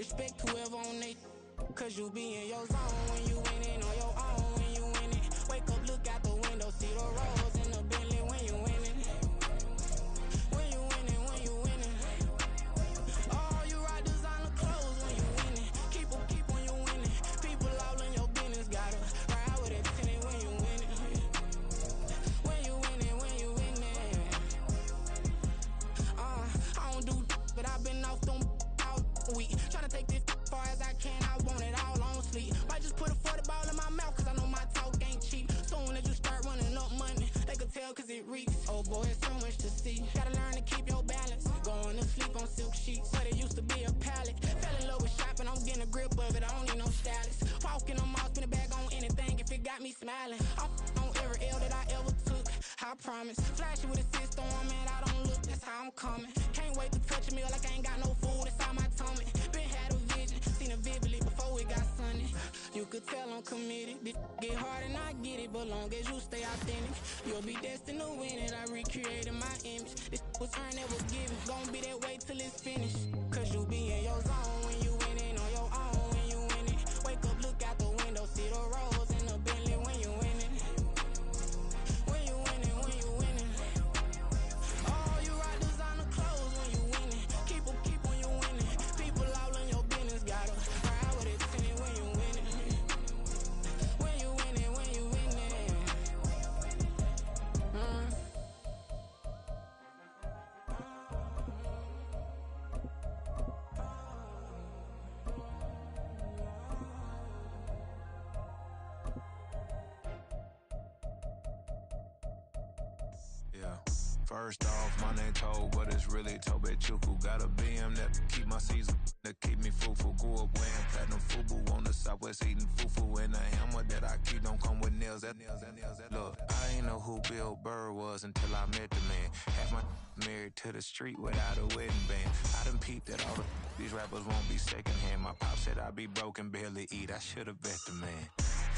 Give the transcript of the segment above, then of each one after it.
Respect whoever on they, cause you be in your zone when you winning on your own when you winning. Wake up, look out the window, see the rose in the Bentley when you winning. When you winning, when you winning. Oh, you ride designer clothes when you winning. Keep when you winning. People all in your business, gotta ride with it tenant when you winning. When you winning, when you winning. I don't do but I've been off them all week. Tryna take this far as I can, I want it all on sleep. Might just put a 40 ball in my mouth, cause I know my talk ain't cheap. Soon as you start running up money, they can tell cause it reeks. Oh boy, it's so much to see. Gotta learn to keep your balance. Going to sleep on silk sheets, but it used to be a pallet. Fell in love with shopping, I'm getting a grip of it, I don't need no stylist. Walking on mall, spin a bag on anything if it got me smiling. I'm on every L that I ever took, I promise. Flashy with a system on, man, I don't look, that's how I'm coming. Can't wait to touch a meal like I ain't got no food inside my tummy. Been had a vision, seen it vividly before it got sunny. You could tell I'm committed. This get hard and I get it, but long as you stay authentic, you'll be destined to win it. I recreated my image. This was earned, it was given. Gonna be that way till it's finished. Cause you be in your zone when you winning on your own when you winning. Wake up, look out the window, see the rose in the Bentley when you winning. When you winning, when you winning. Oh, you ride designer clothes when you winning. Keep when you winning. People all in your business, gotta ride with it tenant when you winning. When you winning, when you winning. Yeah. First off, my name Toad, but it's really Tobe Chuku. Got a BM that keep my season, that keep me fufu. Grew up wearing platinum fubu on the southwest eating fufu. And a hammer that I keep don't come with nails. Look, I ain't know who Bill Burr was until I met the man. Half my married to the street without a wedding band. I done peeped that all these rappers won't be secondhand. My pop said I'd be broke and barely eat. I should've bet the man.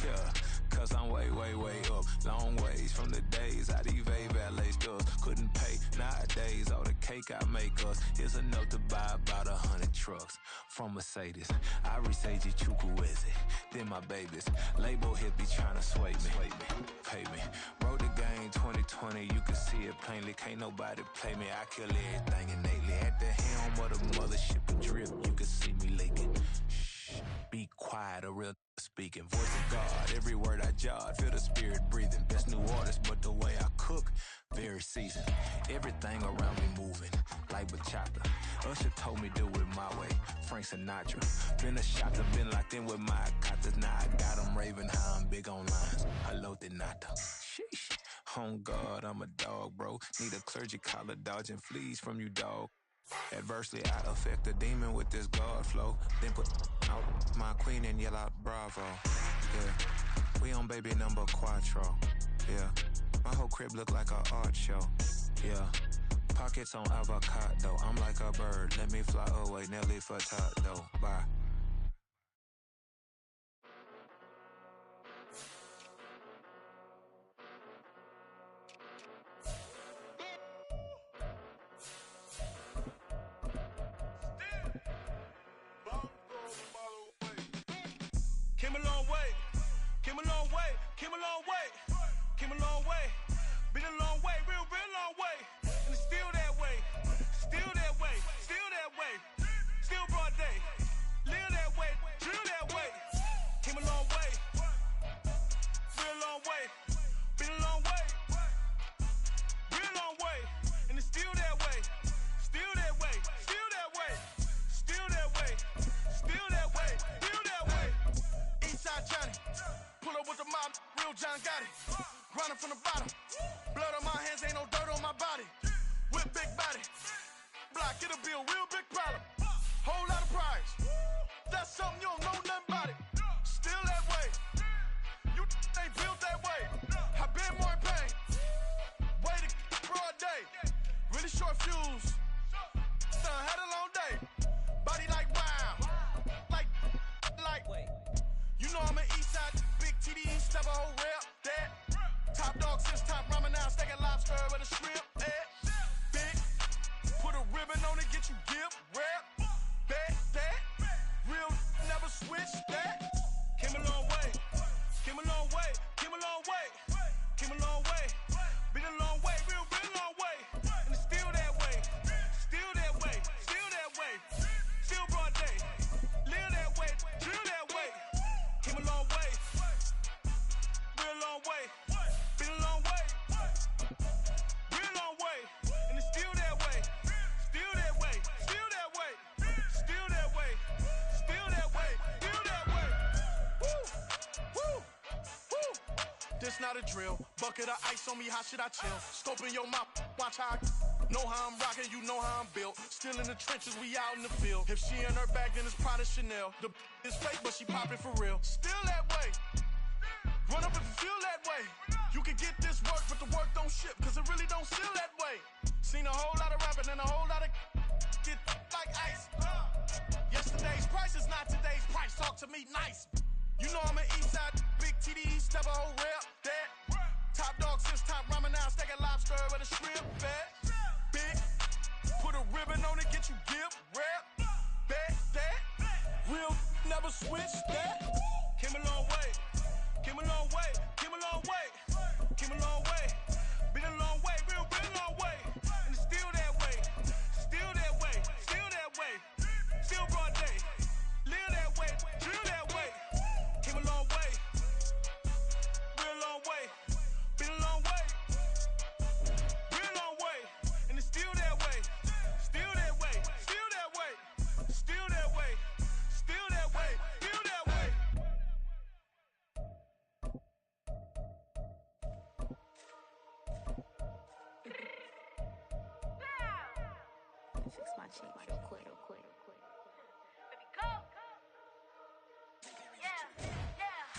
Yeah, cause I'm way, way, way up. Long ways from the days I eBay valet stores. Couldn't pay nowadays. All the cake I make us is enough to buy about 100 trucks from Mercedes. I resage Chukwueze, then my babies. Label hit be trying to sway me, pay me. Wrote the game 2020, you can see it plainly. Can't nobody play me, I kill everything innately. At the helm of the mothership and drip, you can see me leaking. Shh, be quiet, a real speaking. Voice of God, every word I jot, feel the spirit breathing. Best new artist, but the way I cook, very seasoned. Everything around me moving, like bachata. Usher told me do it my way, Frank Sinatra. Been a shot, been locked in with my cotas. Now I got them raving how I'm big on lines. Hello, de nata. Sheesh. On God, I'm a dog, bro. Need a clergy collar, dodging fleas from you, dog. Adversely, I affect the demon with this God flow. Then put out my queen and yell out bravo. Yeah, we on baby number quattro. Yeah, my whole crib look like a art show. Yeah, pockets on avocado. I'm like a bird, let me fly away. Nelly Furtado, bye. Came a long way, came a long way, came a long way, came a long way. Been a long way, real long way. And it's still that way, still that way, still that way. Still broad day, live that way, drill that way. Came a long way, real long way. Been a long way, real long way. And it's still that way, still that way, still that way, still that way, still that way, still that way. Eastside Johnny, pull up with the mob, real John got it. Grinding from the bottom, blood on my hands, ain't no dirt on my body. With big body, block, it'll be a real big problem. Whole lot of prize, that's something you don't know nothing about it. Still that way, you ain't built that way. I been more in pain, way to broad day. Really short fuse, had a long day. Body like wow, like. You know I'm an Eastside, big TDE, step a whole rep, that. Top dog since top ramen now, steak and lobster with a shrimp, that. Big, put a ribbon on it, get you gift, rep, that. This not a drill. Bucket of ice on me, how should I chill? Scoping your mouth, watch how I know how I'm rocking, you know how I'm built. Still in the trenches, we out in the field. If she in her bag, then it's Prada Chanel. The is fake, but she popping for real. Still that way. Run up if you feel that way. You can get this work, but the work don't ship, cause it really don't feel that way. Seen a whole lot of rapping and a whole lot of get like ice. Yesterday's price is not today's price. Talk to me nice. You know I'm an Eastside big TDE, step a whole rep that. Top dog since top ramen now, steak and lobster with a shrimp fat. Big, put a ribbon on it, get you gift, rep, bet that. Real never switch that. Came a long way, came a long way, came a long way, came a long way. Been a long way, real long way. And it's still that way, still that way, still that way. Still broad day, live that way, drill that way. Came a long way, real long way. Been a long way, real long way. And it's still that way, still that way, still that way, still that way, still that way, still that way. Fix my cheek real quick. Baby, go. Yeah.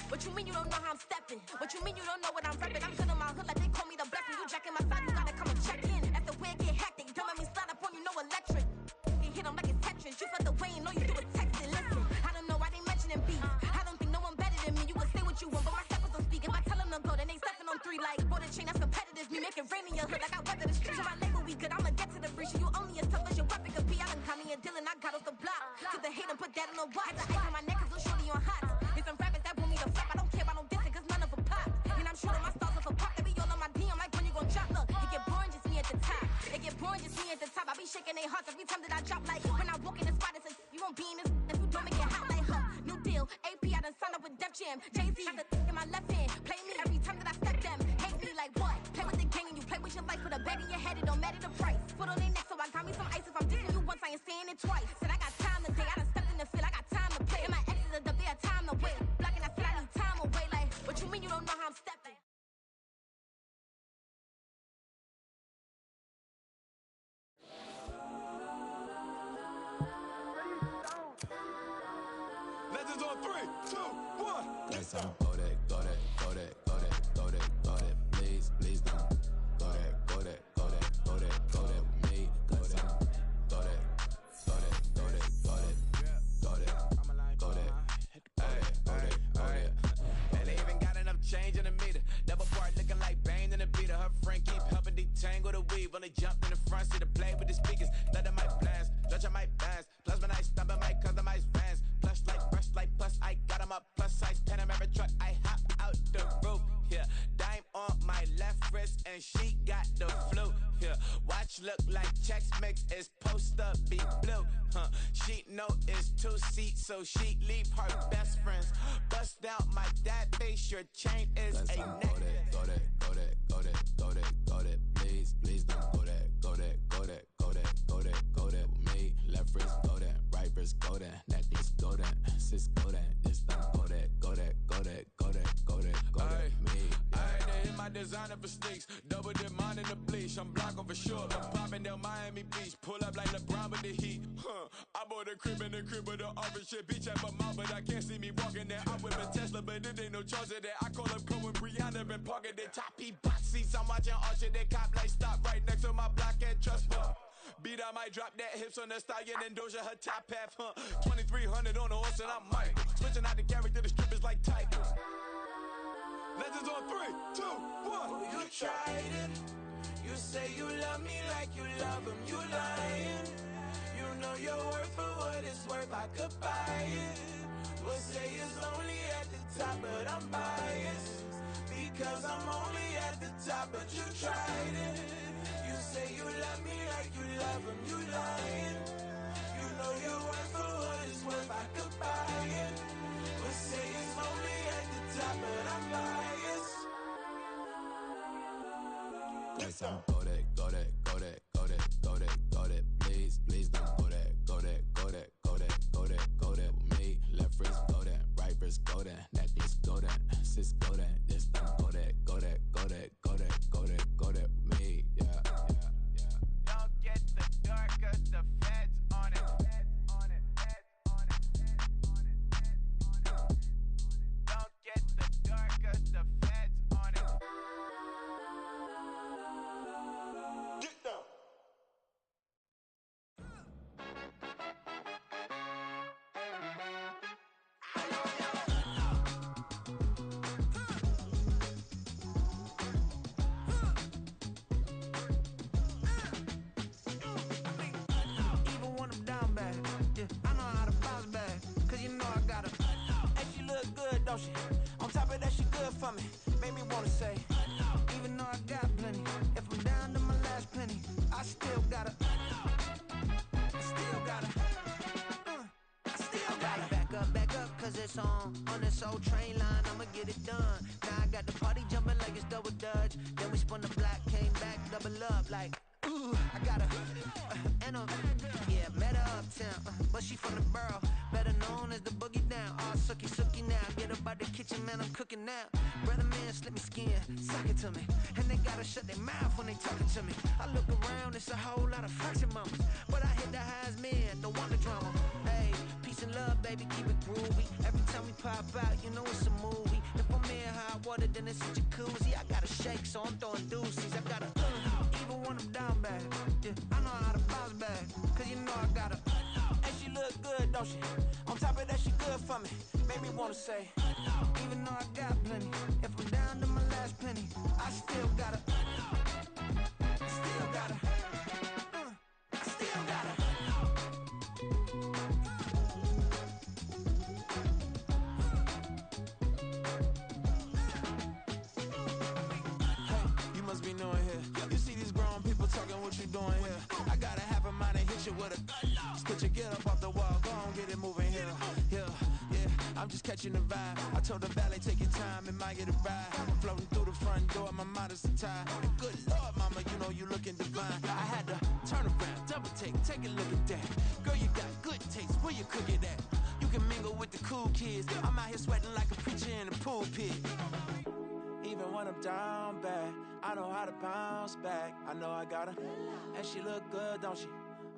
What you mean you don't know how I'm stepping? What you mean you don't know what I'm repping? I'm good in my hood like they call me the blessing. You jacking my side, you gotta come and check in. That's the way it get hectic. Don't make me slide up on you, no electric. You hit them like it's Tetris. You felt the way and all you do is text it. Listen, I don't know why they mentioning beats. I don't think no one better than me. You can say what you want, but my steppers don't speak. If I tell them to go, then they stepping on 3 like border chain. That's competitive. Me making rain in your hood like I weather the streets. So my label we good. I'ma get to the breach. You only as tough as your weapon could be. I done caught me a deal and I got off the block. Cause the hate and put that on the watch. The ice on my neck is little shorty on hot. There's some rappers that want me to flop. I don't care about no dissing cause none of them pop. And I'm shooting my stars off a pop. They be all on my DM like when you gon' drop. Look, it get boring just me at the top. It get boring just me at the top. I be shaking their hearts every time that I drop. Like when I walk in the spot, it says you won't be in this if you don't make it hot like her. New deal, AP, I done signed up with Def Jam. Jay-Z got the in my left hand. Play me every time that I step them. Hate me like what? Play with the gang and you play with your life. Put a bag in your head, it don't matter the price. Foot on their neck, so I got me some ice. If I'm dissing you once, I ain't saying it twice. Said I got time today, I done stepped in the field, I got time to play. And my exes are up there, time to wait. Blocking, I said I need time away. Like, what you mean you don't know how I'm stepping? Legends on 3, 2, 1. Let's go that, go that, go that, go that, go that, go that. Please, please don't. Go that, go that, go that, go that, go that with me. Go that, go that, go that, go that, go that, go that, go that, go that. And they even got enough change in the meter. Double part looking like Bane in the beater. Her friend keep helping detangle the weave. Only jumped in the front seat to play with the speakers. Let them might blast, Dutch I might dance. Plus when I stump I might customize fans. Plush like brush like plus I got them up plus size Panamera truck. I hop out the roof. Yeah, dime on my left wrist and she got the flu. Yeah, watch look like checks mix is post up be blue. She know it's 2 seats so she leave her best friends. Bust out my dad face. Your chain is a necklace. Go that, go that, go that, go that, go that. Please, please don't go that, go that, go that, go that, go that, go that with me. Left wrist go that, right wrist go that, necklace go that, sis go that, this don't go that, go that, go that, go that, go that, go that with me. I had to hit my designer for sneaks. Double dip mine in the bleach. I'm blocking for sure. I'm popping down Miami Beach. Pull up like LeBron with the heat. I bought a crib in the crib with the orange shit. Beach at my mouth, but I can't see me walking there. I'm with a Tesla, but it ain't no charge of that. I call up Cole and Brianna been parking the top box seats. I'm watching Archer. They cop like stop right next to my block and trust fund. Beat I might drop that hips on the stallion and Doja her top half. 2300 on the horse and I'm Mike. Switching out the character, the strippers like Tigers. Legends on 3, 2, 1. You tried it. You say you love me like you love him. You lying. You know your worth for what it's worth. I could buy it. We'll say it's only at the top, but I'm biased because I'm only at the top. But you tried it. You say you love me like you love him. You lying. You know your worth for what it's worth. I could buy it. We'll say it's only at the top, but I'm biased. Let's go that, go that, go that, go that, go that, go that. Please, please don't go that, go that, go that, go that, go that, go that with me. Left wrist go that, right wrist go that, necklace go that, sis go that, this don't go that, good for me, made me wanna say, even though I got plenty, if I'm down to my last penny, I still gotta, back up, cause it's on this old train line, I'ma get it done. Now I got the party jumping like it's double dutch. Then we spun the block, came back, double up like, ooh, I got a, and a, yeah, met her uptown, but she from the borough, better known as the boogie down. All sucky now, get up out the kitchen, man, I'm cooking now. Brother man, slip me skin, suck it to me, and they gotta shut their mouth when they talking to me. I look around, it's a whole lot of fraction mamas, but I hit the highs, man, don't want the drama. Hey, peace and love, baby, keep it groovy. Every time we pop out, you know it's a movie. If I'm in hot water, then it's a jacuzzi. I gotta shake, so I'm throwing deuces. I gotta, even when I'm down bad, yeah, I know how to bounce back, cause you know I gotta. And she look good, don't she? On top of that, she good for me. Made me wanna say, even though I got plenty, if I'm down to my last penny, I still gotta, still gotta, still gotta. Be knowing here. You see these grown people talking, what you doing here? I got a half a mind to hit you with a split you, get up off the wall, go on, get it moving here. Yeah, I'm just catching the vibe. I told the valet, take your time, it might get a ride. Floating through the front door, my mind is a tie. And good Lord, mama, you know you looking divine. I had to turn around, double take a look at that. Girl, you got good taste, where you cook it at? You can mingle with the cool kids. I'm out here sweating like a preacher in a pool pit. Even when I'm down bad, I know how to bounce back. I know I gotta, and she look good, don't she?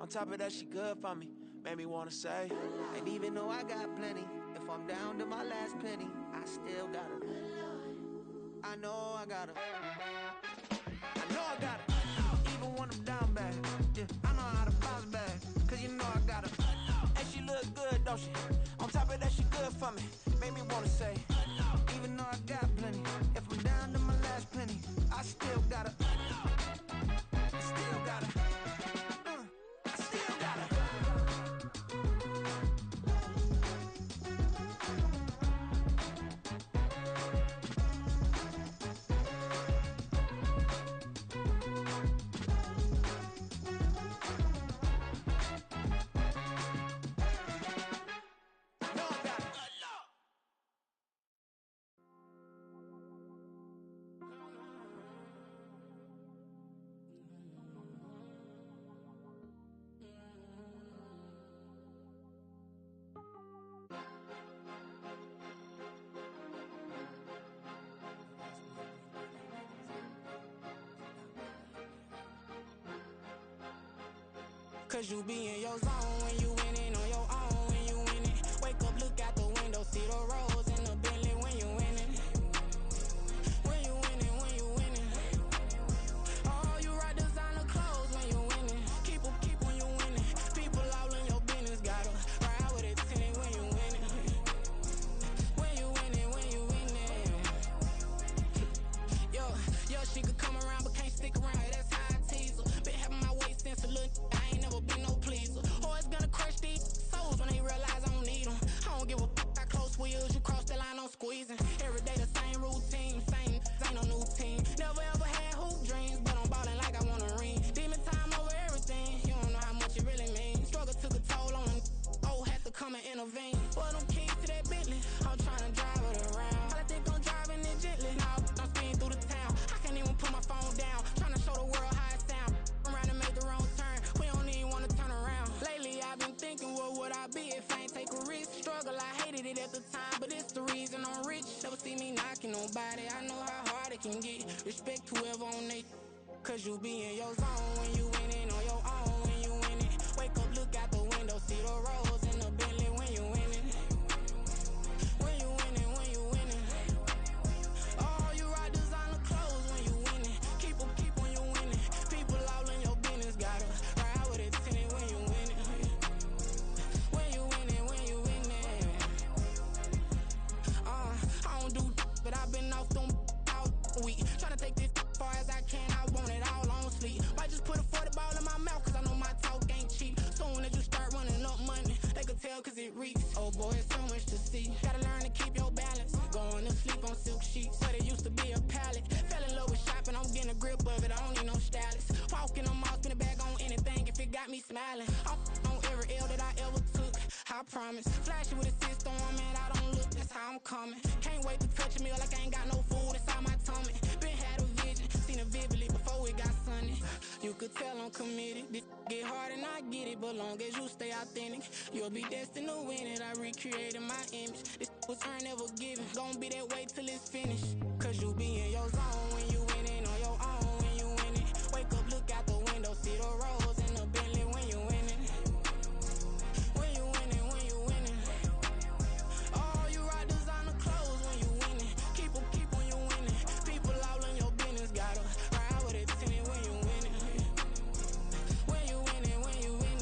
On top of that, she good for me. Made me wanna say, and even though I got plenty, if I'm down to my last penny, I still gotta. I know I gotta. I know I gotta. Even when I'm down bad, yeah, I know how to bounce back, cause you know I gotta. And she look good, don't she? On top of that, she good for me. Made me wanna say, even though I got plenty, if I'm down to my last penny, I still gotta, still gotta, still gotta. Cause you be in your zone when you winning on your own when you winning. Wake up, look out the window, see the rose in the Bentley when you winning. When you winning, when you winning. Oh, you ride designer clothes when you winning. Keep when you winning. People all in your business, gotta ride with it tinted when you winning. When you winning, when you winning. Yo, she could come around but can't stick around. That's how I tease her. Been having my waist since a little. I ain't never been no pleaser. Always gonna crush these souls when they realize I don't need them. I don't give a f***, I close wheels, you cross the line, I'm squeezing. Every day the same routine, same, ain't no new team. Never ever had hoop dreams, but I'm ballin' like I want a ring. Demon time over everything, you don't know how much it really means. Struggle took a toll on them, had to come and intervene. Well, them keys to that Bentley, I'm tryna drive it around. I think I'm driving it gently, now I'm speeding through the town. I can't even put my phone down, tryna show the world how it sound. I'm around and make the wrong turn, we don't even wanna turn around. Lately I've been thinking, what would I be if I ain't take a risk? Struggle, I hated it at the time, but it's the reason I'm rich. Never see me knocking nobody, I know how hard it can get. Respect whoever on they, cause you be in your zone when you winning on your own when you winning. Wake up, look out the window, see the rose in the Bentley when you winning. When you winning, when you winning. Oh, you ride designer clothes when you winning. Keep when you winning. People all in your business, gotta ride with it tinted when you winning. When you winning, when you winning. I don't do but I've been off them all week. Tryna take this far as I can, I want it all on sleep. Might just put a 40 ball in my mouth, cause I know my talk ain't cheap. Soon as you start running up money, they could tell cause it reeks. Oh boy, it's so much to see. Gotta learn to keep your balance. Going to sleep on silk sheets. But it used to be a pallet. Fell in love with shopping, I'm getting a grip of it. I don't need no stylist. Walking on mall, spin a bag on anything if it got me smiling. I'm on every L that I ever took, I promise. Flashy with a cyst on, man, I don't look, that's how I'm coming. Can't wait to touch a meal like I ain't got no food inside my tummy. Been had a vision, seen it vividly before it got sunny. You could tell I'm committed. This get hard and I get it, but long as you stay authentic, you'll be destined to win it. I recreated my image. This was earned, never given. Gonna be that way till it's finished. Cause you be in your zone when you winning on your own when you winning. Wake up, look out the window, see the rose in the Bentley when you winning. When you winning, when you winning. Oh, you rock designer clothes when you winning. Keep when you winning. People all in your business, gotta ride with it tinted when you winning. When you winning, when you winning.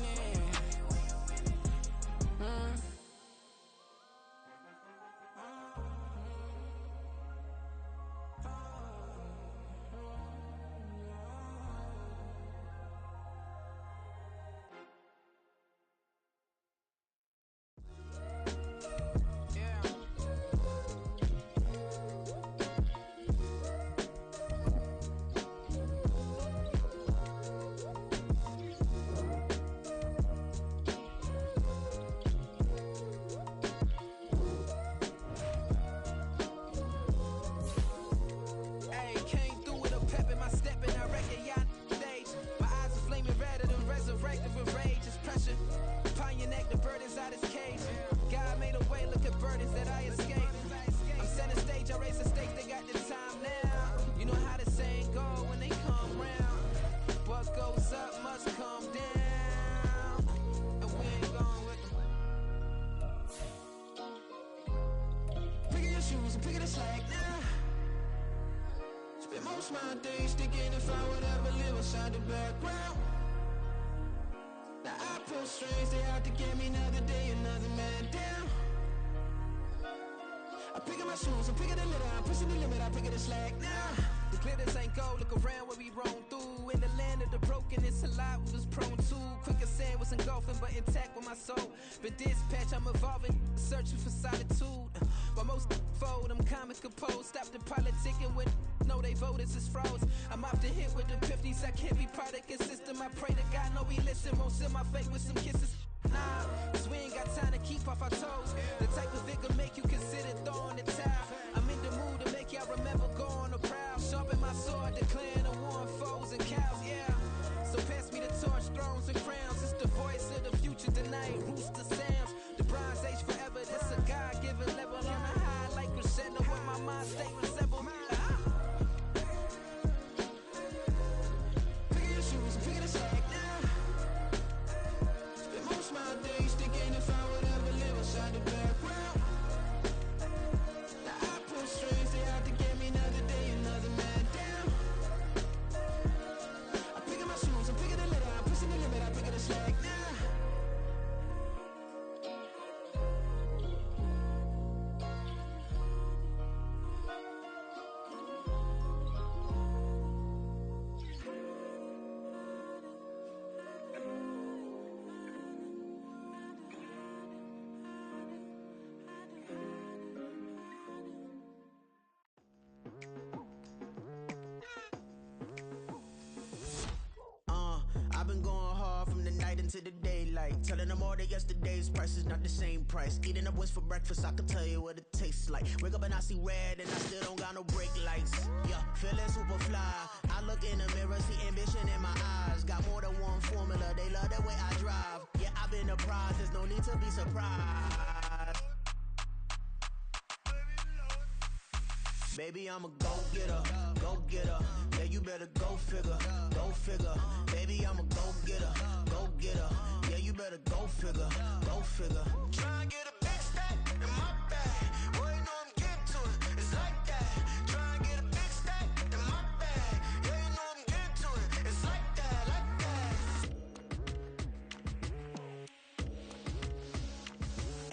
My days thinking if I would ever live inside the background. Now I pull strings, they out to get me another day, another man down. I'm picking my shoes, I'm picking the litter, I'm pushing the limit, I'm picking the slack now. The glitters ain't gold, look around where we roam through. In the land of the broken, it's a lot we was prone to. Quicker sand was engulfing, but intact with my soul. Been dispatched, I'm evolving, searching for solitude. While most fold, I'm comic composed. Stop the politicking when know they voters is froze. I'm off the hit with the 50s, I can't be product and system. I pray to God, no he listen, won't send my fate with some kisses. Nah, cause we ain't got time to keep off our toes. The type of vigor make you consider throwing the towel. I'm in the mood to make y'all remember going to proud. Sharpen my sword, declaring a war on foes and cows, yeah. So pass me the torch, thrones and crowns. It's the voice of the future tonight, rooster sounds. The Bronze Age forever, this a God-given level. On a high like crescendo, where my mind stay resemble. Pick your shoes and pick the slack now. Spend most of my days thinking if I would ever live inside the background. Now I pull strings, they out to get me another day, another man down. I'm picking my shoes, I'm picking the litter, I'm pushing the limit, I'm picking the slack now. I've been going hard from the night into the daylight. Telling them all that yesterday's price is not the same price. Eating up what's for breakfast, I can tell you what it tastes like. Wake up and I see red and I still don't got no brake lights. Yeah, feeling super fly. I look in the mirror, see ambition in my eyes. Got more than one formula, they love the way I drive. Yeah, I've been a prize, there's no need to be surprised. Baby, I'm a go-getter, go-getter. Yeah, you better go figure, go figure. Baby, I'm a go-getter, go-getter. Yeah, you better go figure, go figure. Try and get a big stack in my bag. Boy, you know I'm getting to it, it's like that. Try and get a big stack in my bag. Yeah, you know I'm getting to it, it's like that, like that.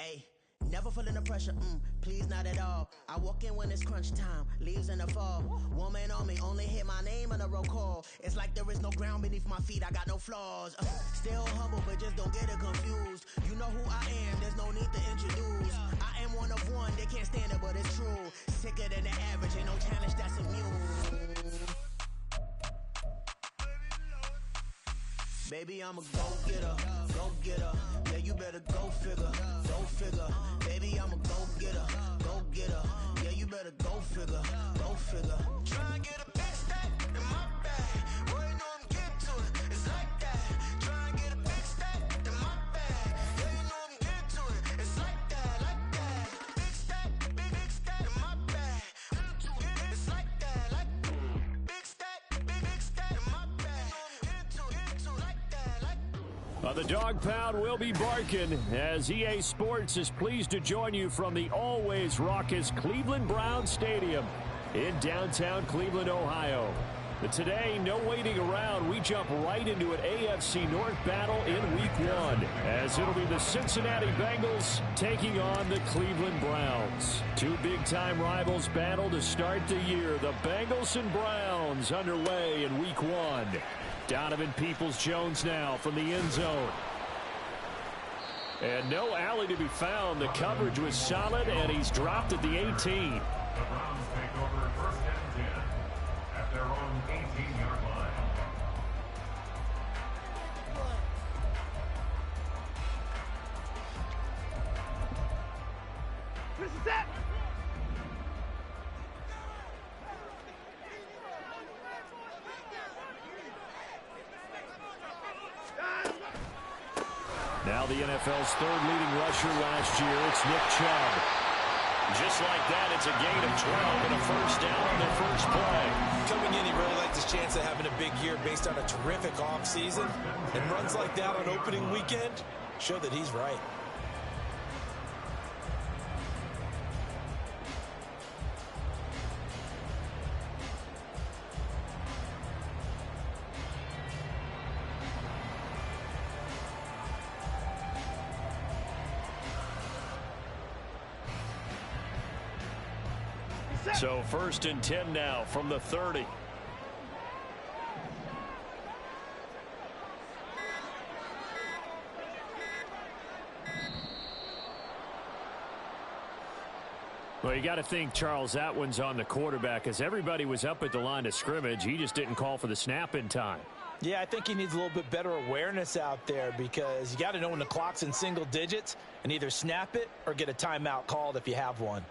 Hey, never feeling the pressure, please not at all. I walk in when it's crunch time, leaves in the fall. Woman on me, only hit my name on a roll call. It's like there is no ground beneath my feet, I got no flaws. Still humble, but just don't get it confused. You know who I am, there's no need to introduce. I am one of one, they can't stand it, but it's true. Sicker than the Baby, I'm a go-getter, go-getter. Yeah, you better go figure, go figure. Baby, I'm a go-getter, go-getter. Yeah, you better go figure, go figure. Try and get a big stack in my bag. Boy, you know I'm getting to it. It's like that. Try and get a big stack in my bag. Yeah, you know I'm getting to it. It's like that, like that. Big stack, big stack in my bag. It's like that, like big stack in my bag. You know I'm getting to it, like that, like. The dog pound will be barking as EA Sports is pleased to join you from the always raucous Cleveland Browns Stadium in downtown Cleveland, Ohio. But today, no waiting around. We jump right into an AFC North battle in Week 1 as it'll be the Cincinnati Bengals taking on the Cleveland Browns. Two big-time rivals battle to start the year. The Bengals and Browns underway in Week 1. Donovan Peoples-Jones now from the end zone. And no alley to be found. The coverage was solid, and he's dropped at the 18. The Browns take over first and 10 at their own 18-yard line. This is it. Now the NFL's third leading rusher last year, it's Nick Chubb. Just like that, it's a gain of 12 and a first down on their first play. Coming in, he really liked his chance of having a big year based on a terrific offseason. And runs like that on opening weekend show that he's right. So first and 10 now from the 30. Well, you got to think, Charles, that one's on the quarterback as everybody was up at the line of scrimmage. He just didn't call for the snap in time. Yeah, I think he needs a little bit better awareness out there because you got to know when the clock's in single digits and either snap it or get a timeout called if you have one.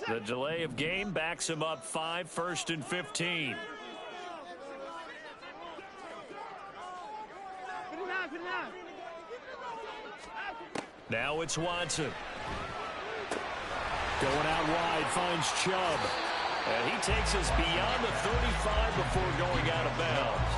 The delay of game backs him up 5, first and 15. Now it's Watson. Going out wide, finds Chubb. And he takes us beyond the 35 before going out of bounds.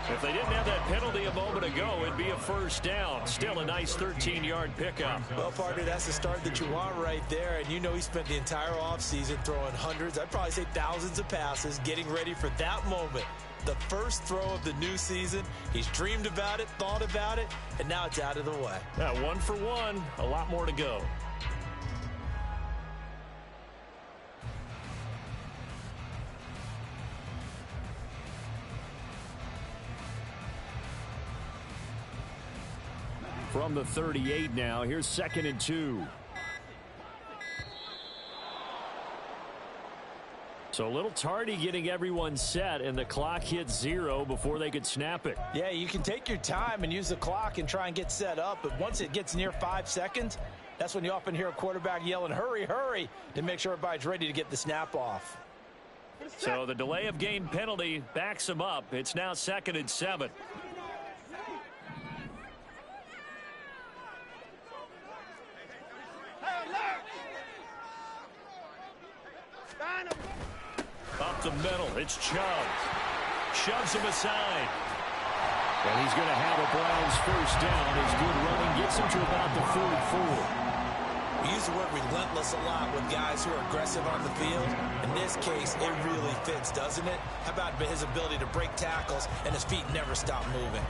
If they didn't have that penalty a moment ago, it'd be a first down. Still a nice 13-yard pickup. Well, partner, that's the start that you want right there. And you know he spent the entire offseason throwing hundreds, I'd probably say thousands of passes, getting ready for that moment. The first throw of the new season. He's dreamed about it, thought about it, and now it's out of the way. Now, 1 for 1, a lot more to go. From the 38 now, here's 2nd and 2. So a little tardy getting everyone set, and the clock hit 0 before they could snap it. Yeah, you can take your time and use the clock and try and get set up, but once it gets near 5 seconds, that's when you often hear a quarterback yelling, hurry, hurry, to make sure everybody's ready to get the snap off. So the delay of game penalty backs him up. It's now 2nd and 7. Up the middle, it's Chubb. Shoves him aside. And he's going to have a Browns first down. His good running gets him to about the 44. We use the word relentless a lot with guys who are aggressive on the field. In this case, it really fits, doesn't it? How about his ability to break tackles and his feet never stop moving?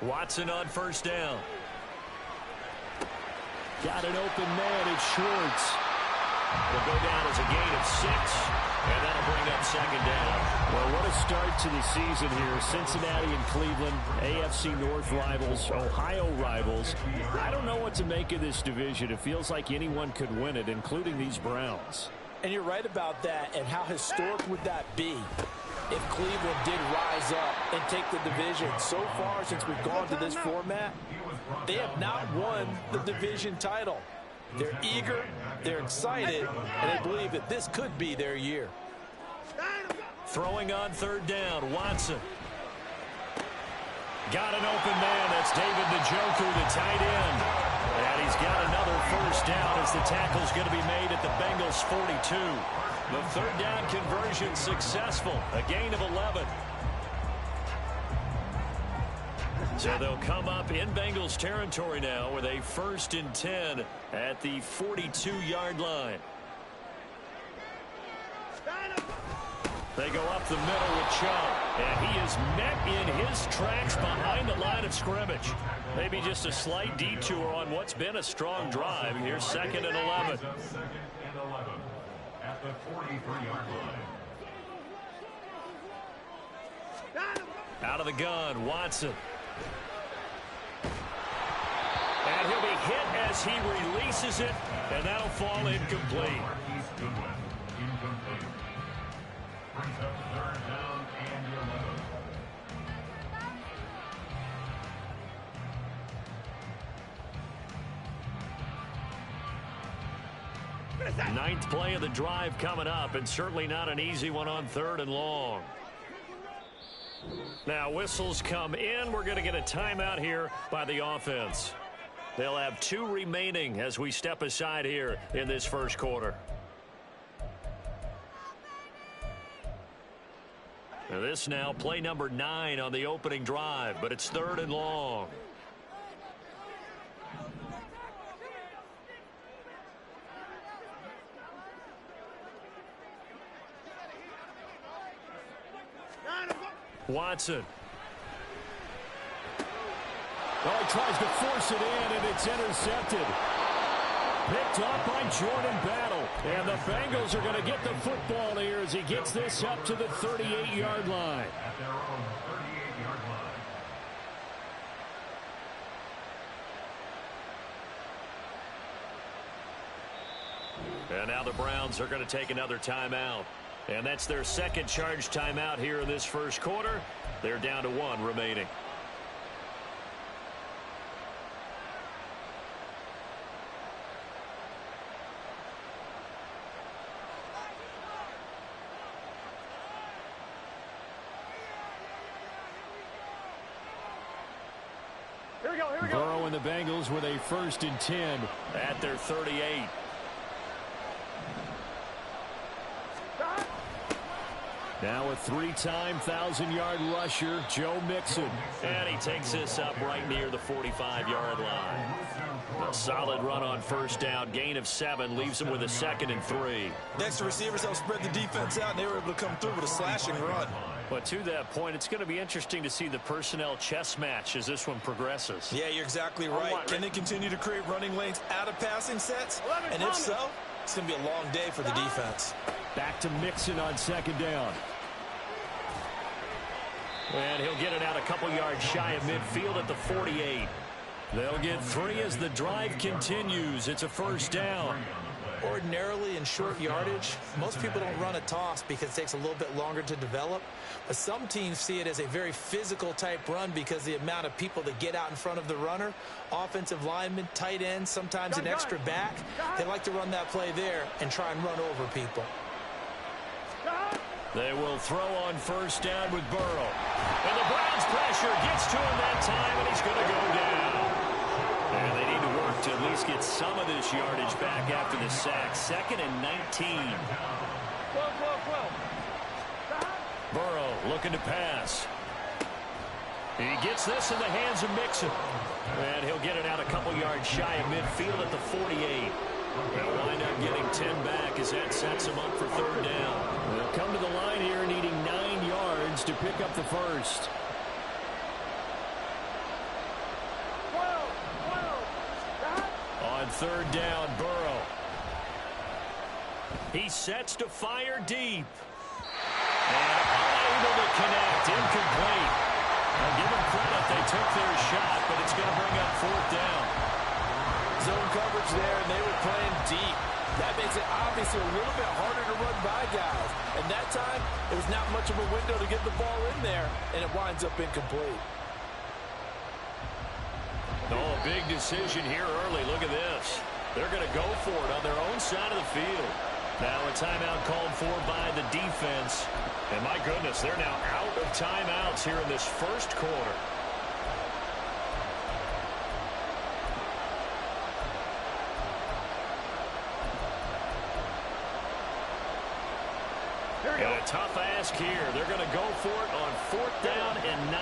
Watson on first down. Got an open man. It's Schwartz. They'll go down as a gain of 6, and that'll bring up second down. Well, what a start to the season here. Cincinnati and Cleveland, AFC North rivals, Ohio rivals. I don't know what to make of this division. It feels like anyone could win it, including these Browns. And you're right about that. And how historic would that be if Cleveland did rise up and take the division? So far, since we've gone to this format, they have not won the division title. They're eager, they're excited, and they believe that this could be their year. Throwing on third down, Watson. Got an open man. That's David Njoku, the tight end. And he's got another first down as the tackle's going to be made at the Bengals' 42. The third down conversion successful. A gain of 11. So they'll come up in Bengals territory now with a 1st and 10 at the 42-yard line. They go up the middle with Chubb, and he is met in his tracks behind the line of scrimmage. Maybe just a slight detour on what's been a strong drive. Here's 2nd and 11. 2nd and 11 at the 43-yard line. Out of the gun, Watson. And he'll be hit as he releases it, and that'll fall incomplete. Incomplete. Brings up 3rd down and 11. Ninth play of the drive coming up, and certainly not an easy one on 3rd and long. Now whistles come in. We're going to get a timeout here by the offense. They'll have 2 remaining as we step aside here in this first quarter. Now this now play number 9 on the opening drive, but it's 3rd and long. Watson. Oh, he tries to force it in, and it's intercepted. Picked up by Jordan Battle. And the Bengals are going to get the football here as he gets this up to the 38-yard line. At their own 38-yard line. And now the Browns are going to take another timeout. And that's their 2nd charge timeout here in this first quarter. They're down to 1 remaining. Burrow and the Bengals with a 1st and 10 at their 38. Now a 3-time 1,000-yard rusher, Joe Mixon. And he takes this up right near the 45-yard line. A solid run on 1st down. Gain of 7 leaves him with a 2nd and 3. Next, the receivers helped spread the defense out, and they were able to come through with a slashing run. But to that point, it's going to be interesting to see the personnel chess match as this one progresses. Yeah, you're exactly right. Can they continue to create running lanes out of passing sets? And if so, it's going to be a long day for the defense. Back to Mixon on 2nd down. And he'll get it out a couple yards shy of midfield at the 48. They'll get 3 as the drive continues. It's a 1st down. Ordinarily in short yardage, most people don't run a toss because it takes a little bit longer to develop. But some teams see it as a very physical type run because the amount of people that get out in front of the runner, offensive linemen, tight ends, sometimes an extra back, they like to run that play there and try and run over people. They will throw on 1st down with Burrow. And the Browns pressure gets to him that time, and he's going to go down. And they need to work to at least get some of this yardage back after the sack. 2nd and 19. Burrow looking to pass. He gets this in the hands of Mixon. And he'll get it out a couple yards shy of midfield at the 48. They'll wind up getting 10 back as that sets him up for 3rd down. They'll come to the line here needing 9 yards to pick up the 1st. On 3rd down, Burrow. He sets to fire deep. And unable to connect. Incomplete. I'll give them credit. They took their shot, but it's going to bring up 4th down. Zone coverage there, and they were playing deep. That makes it obviously a little bit harder to run by guys. And that time, it was not much of a window to get the ball in there, and it winds up incomplete. Oh, a big decision here early. Look at this. They're going to go for it on their own side of the field. Now a timeout called for by the defense. And my goodness, they're now out of timeouts here in this first quarter. And a tough ask here. They're going to go for it on 4th down and 9.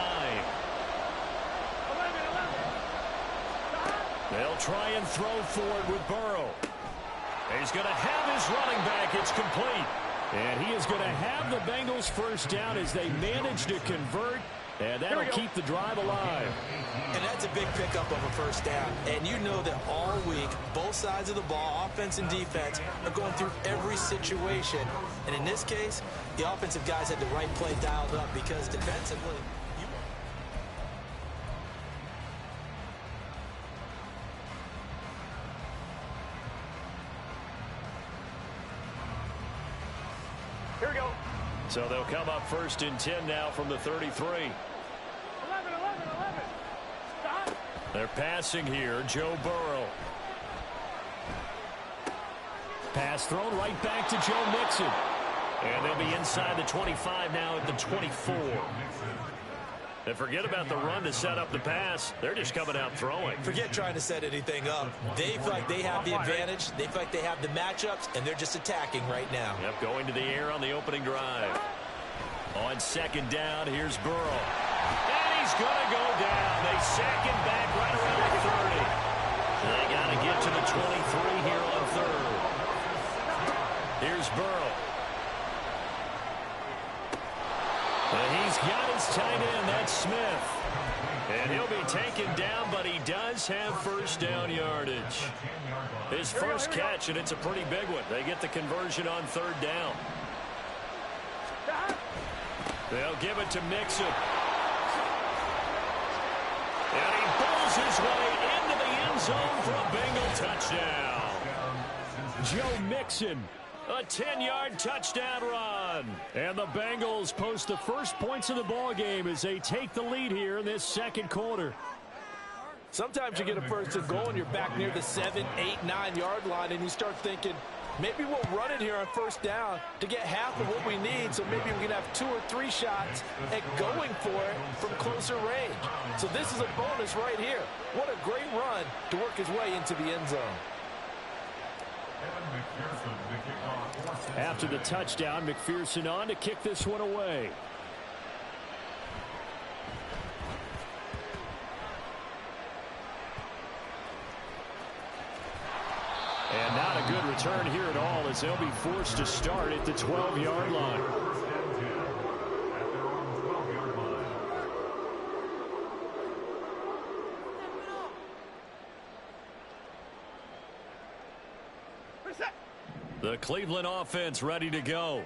They'll try and throw for it with Burrow. He's going to have his running back. It's complete. And he is going to have the Bengals first down as they manage to convert. And that'll keep the drive alive. And that's a big pickup of a first down. And you know that all week, both sides of the ball, offense and defense, are going through every situation. And in this case, the offensive guys had the right play dialed up because defensively, Here we go. So they'll come up 1st and 10 now from the 33. 11. Stop. They're passing here. Joe Burrow. Pass thrown right back to Joe Mixon. And they'll be inside the 25 now at the 24. And forget about the run to set up the pass. They're just coming out throwing. Forget trying to set anything up. They feel like they have the advantage. They feel like they have the matchups, and they're just attacking right now. Yep, going to the air on the opening drive. On 2nd down, here's Burrow. And he's going to go down. They sack him back right around the 30. They got to get to the 23 here on 3rd. Here's Burrow. And he's got his tight end, that's Smith. And he'll be taken down, but he does have first down yardage. His first catch, and it's a pretty big one. They get the conversion on 3rd down. They'll give it to Mixon. And he pulls his way into the end zone for a Bengal touchdown. Joe Mixon. A 10-yard touchdown run. And the Bengals post the first points of the ball game as they take the lead here in this 2nd quarter. Sometimes you get a first and goal and you're back near the 7, 8, 9-yard line and you start thinking, maybe we'll run it here on 1st down to get half of what we need, so maybe we can have 2 or 3 shots at going for it from closer range. So this is a bonus right here. What a great run to work his way into the end zone. After the touchdown, McPherson on to kick this one away. And not a good return here at all as they'll be forced to start at the 12-yard line. The Cleveland offense ready to go.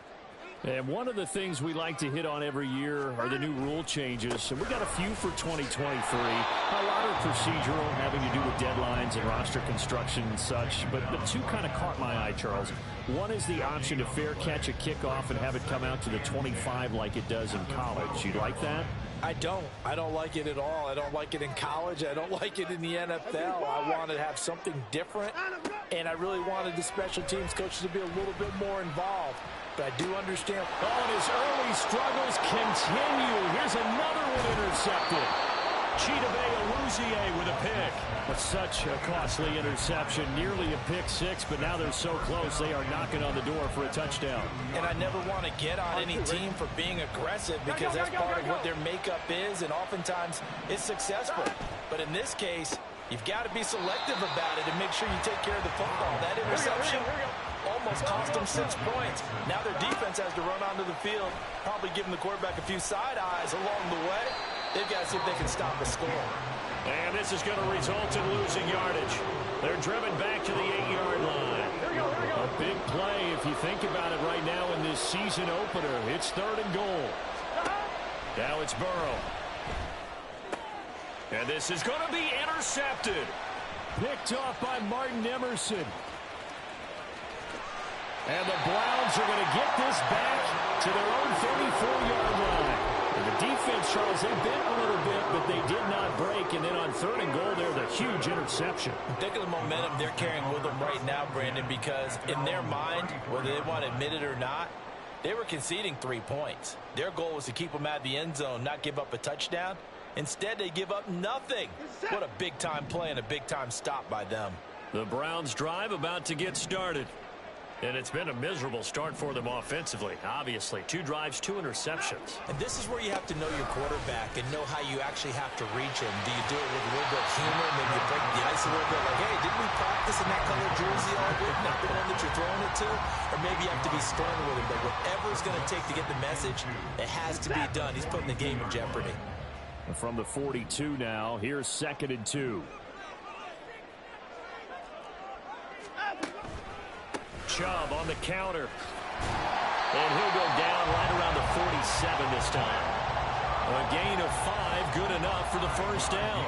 And one of the things we like to hit on every year are the new rule changes. And we got a few for 2023. A lot are procedural, having to do with deadlines and roster construction and such. But the 2 kind of caught my eye, Charles. One is the option to fair catch a kickoff and have it come out to the 25 like it does in college. You like that? I don't like it at all. I don't like it in college. I don't like it in the NFL. I want to have something different, and I really wanted the special teams coaches to be a little bit more involved. But I do understand. Oh, and his early struggles continue. Here's another one intercepted. Chidobe Awuzie with a pick. But such a costly interception. Nearly a pick 6, but now they're so close they are knocking on the door for a touchdown. And I never want to get on any team for being aggressive because that's part of what their makeup is, and oftentimes it's successful. But in this case, you've got to be selective about it and make sure you take care of the football. That interception almost cost them 6 points. Now their defense has to run onto the field, probably giving the quarterback a few side eyes along the way. They've got to see if they can stop the score. And this is going to result in losing yardage. They're driven back to the 8-yard line. A big play if you think about it right now in this season opener. It's 3rd and goal. Now it's Burrow. And this is going to be intercepted. Picked off by Martin Emerson. And the Browns are going to get this back to their own 34-yard line. And the defense, Charles, they bent a little bit, but they did not break. And then on 3rd and goal, there's a huge interception. Think of the momentum they're carrying with them right now, Brandon, because in their mind, whether they want to admit it or not, they were conceding 3 points. Their goal was to keep them out of the end zone, not give up a touchdown. Instead, they give up nothing. What a big-time play and a big-time stop by them. The Browns drive about to get started. And it's been a miserable start for them offensively, obviously. 2 drives, 2 interceptions. And this is where you have to know your quarterback and know how you actually have to reach him. Do you do it with a little bit of humor? Maybe you break the ice a little bit like, hey, didn't we practice in that color jersey all week? Not the one that you're throwing it to? Or maybe you have to be stern with him. But whatever it's going to take to get the message, it has to be done. He's putting the game in jeopardy. From the 42 now, here's 2nd and 2. Chubb on the counter. And he'll go down right around the 47 this time. A gain of 5, good enough for the 1st down.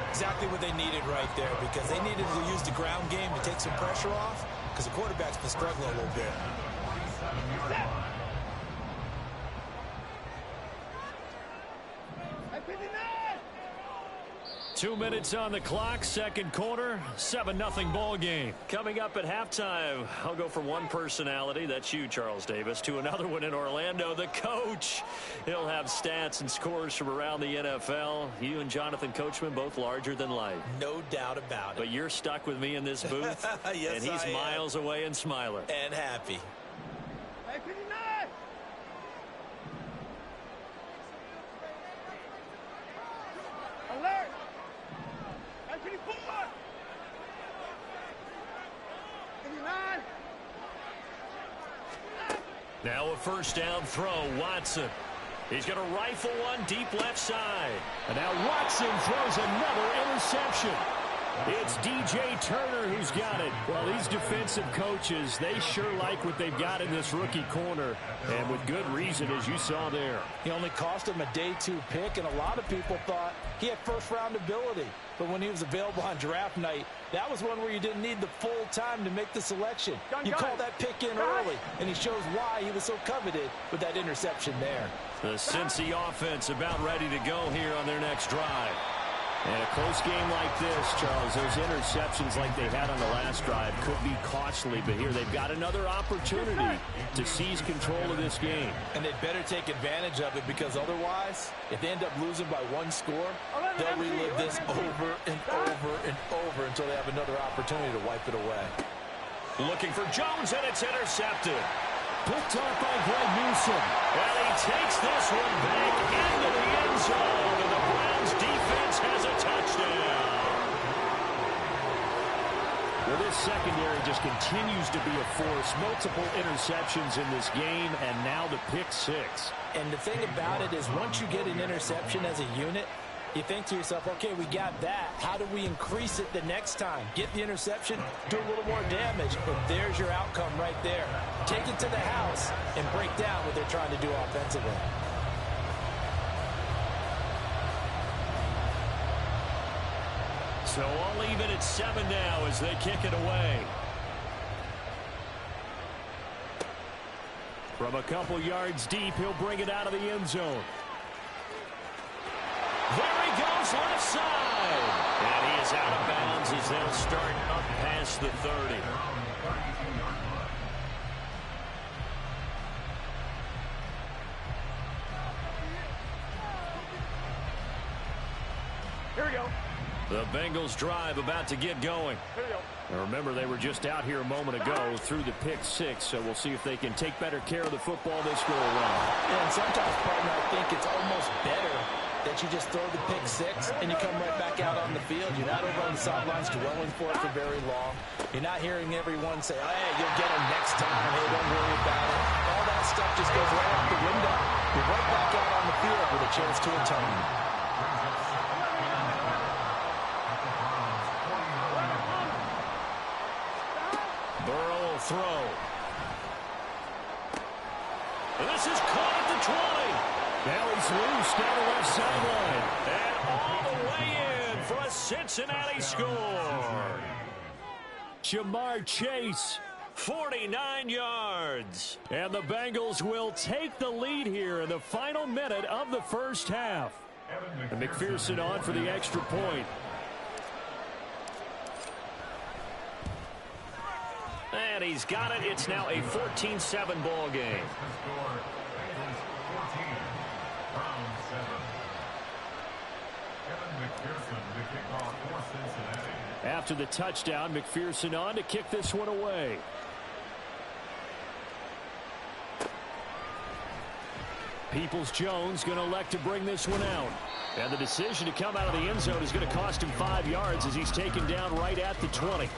Exactly what they needed right there, because they needed to use the ground game to take some pressure off, because the quarterback's been struggling a little bit. 2 minutes on the clock, 2nd quarter, 7-0 ball game. Coming up at halftime, I'll go from one personality, that's you, Charles Davis, to another one in Orlando, the coach. He'll have stats and scores from around the NFL. You and Jonathan Coachman, both larger than life. No doubt about it. But you're stuck with me in this booth, yes, and he's miles away and smiling. And happy. Now a 1st down throw, Watson. He's going to rifle one deep left side. And now Watson throws another interception. It's DJ Turner who's got it. Well, these defensive coaches, they sure like what they've got in this rookie corner. And with good reason, as you saw there. He only cost him a day 2 pick, and a lot of people thought he had 1st-round ability. But when he was available on draft night, that was one where you didn't need the full time to make the selection. You call that pick in early, and he shows why he was so coveted with that interception there. The Cincy offense about ready to go here on their next drive. And a close game like this, Charles, those interceptions like they had on the last drive could be costly. But here they've got another opportunity to seize control of this game. And they'd better take advantage of it, because otherwise, if they end up losing by 1 score, they'll relive this over and over and over until they have another opportunity to wipe it away. Looking for Jones, and it's intercepted. Picked off by Greg Newsom. And he takes this one back into the end zone. And the Browns defense has a touchdown. Well, this secondary just continues to be a force. Multiple interceptions in this game, and now the pick 6. And the thing about it is, once you get an interception as a unit, you think to yourself, okay, we got that. How do we increase it the next time? Get the interception, do a little more damage, and there's your outcome right there. Take it to the house and break down what they're trying to do offensively. So all even at 7 now as they kick it away. From a couple yards deep, he'll bring it out of the end zone. There he goes, left side. And he is out of bounds as they'll start up past the 30. Here we go. The Bengals drive about to get going. Here we go. Now remember, they were just out here a moment ago through the pick 6, so we'll see if they can take better care of the football this go around. And sometimes, partner, I think it's almost better that you just throw the pick 6 and you come right back out on the field. You're not over on the sidelines dwelling for it for very long. You're not hearing everyone say, hey, you'll get them next time. Hey, don't worry about it. All that stuff just goes right out the window. You're right back out on the field with a chance to atone. Burrow will throw. And this is caught at the 20. Now he's loose down the left sideline. And all the way in for a Cincinnati score. Jamar Chase, 49 yards. And the Bengals will take the lead here in the final minute of the first half. And McPherson on for the extra point. And he's got it. It's now a 14-7 ball game. After the touchdown, McPherson on to kick this one away. Peoples-Jones going to elect to bring this one out. And the decision to come out of the end zone is going to cost him 5 yards as he's taken down right at the 20.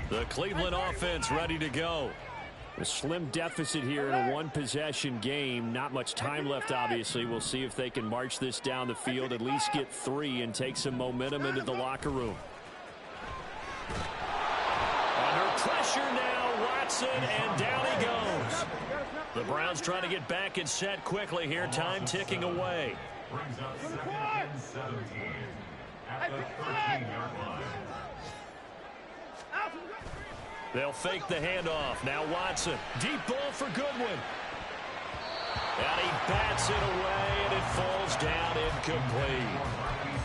The Cleveland offense ready to go. A slim deficit here in a one-possession game. Not much time left, obviously. We'll see if they can march this down the field, at least get 3, and take some momentum into the locker room. Under pressure now, Watson, and down he goes. The Browns trying to get back and set quickly here. Time ticking away. Brings up 2nd and 17 at the 13-yard line. They'll fake the handoff. Now Watson. Deep ball for Goodwin. And he bats it away, and it falls down incomplete.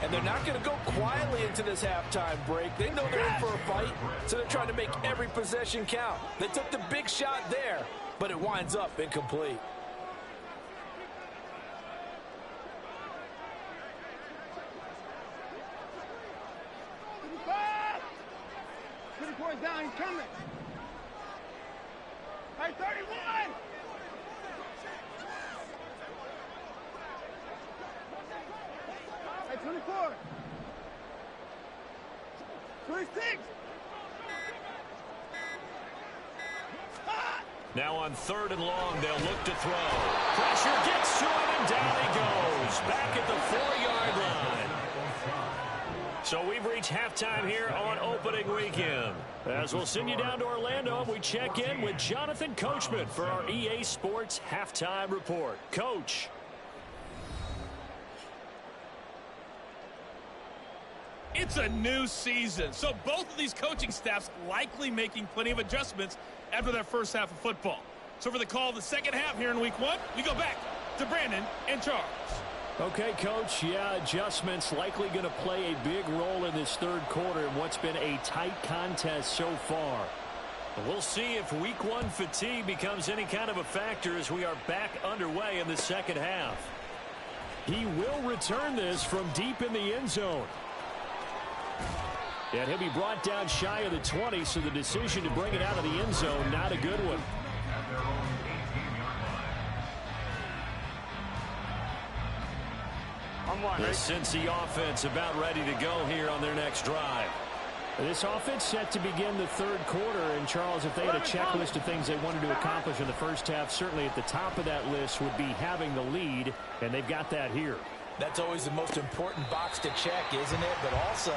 And they're not going to go quietly into this halftime break. They know they're in for a fight, so they're trying to make every possession count. They took the big shot there, but it winds up incomplete. Down, he's coming. Hey, 31! Hey, 24! 26! Now on 3rd and long, they'll look to throw. Pressure gets to him, and down he goes. Back at the 4-yard line. So we've reached halftime here on opening weekend. As we'll send you down to Orlando, we check in with Jonathan Coachman for our EA Sports Halftime Report. Coach. It's a new season, so both of these coaching staffs likely making plenty of adjustments after their first half of football. So for the call of the second half here in week 1, we go back to Brandon and Charles. Okay, Coach, yeah, adjustments likely going to play a big role in this third quarter in what's been a tight contest so far. We'll see if week 1 fatigue becomes any kind of a factor as we are back underway in the second half. He will return this from deep in the end zone. And he'll be brought down shy of the 20, so the decision to bring it out of the end zone, not a good one. The Cincy offense about ready to go here on their next drive. This offense set to begin the third quarter, and Charles, if they had a checklist of things they wanted to accomplish in the first half, certainly at the top of that list would be having the lead, and they've got that here. That's always the most important box to check, isn't it? But also,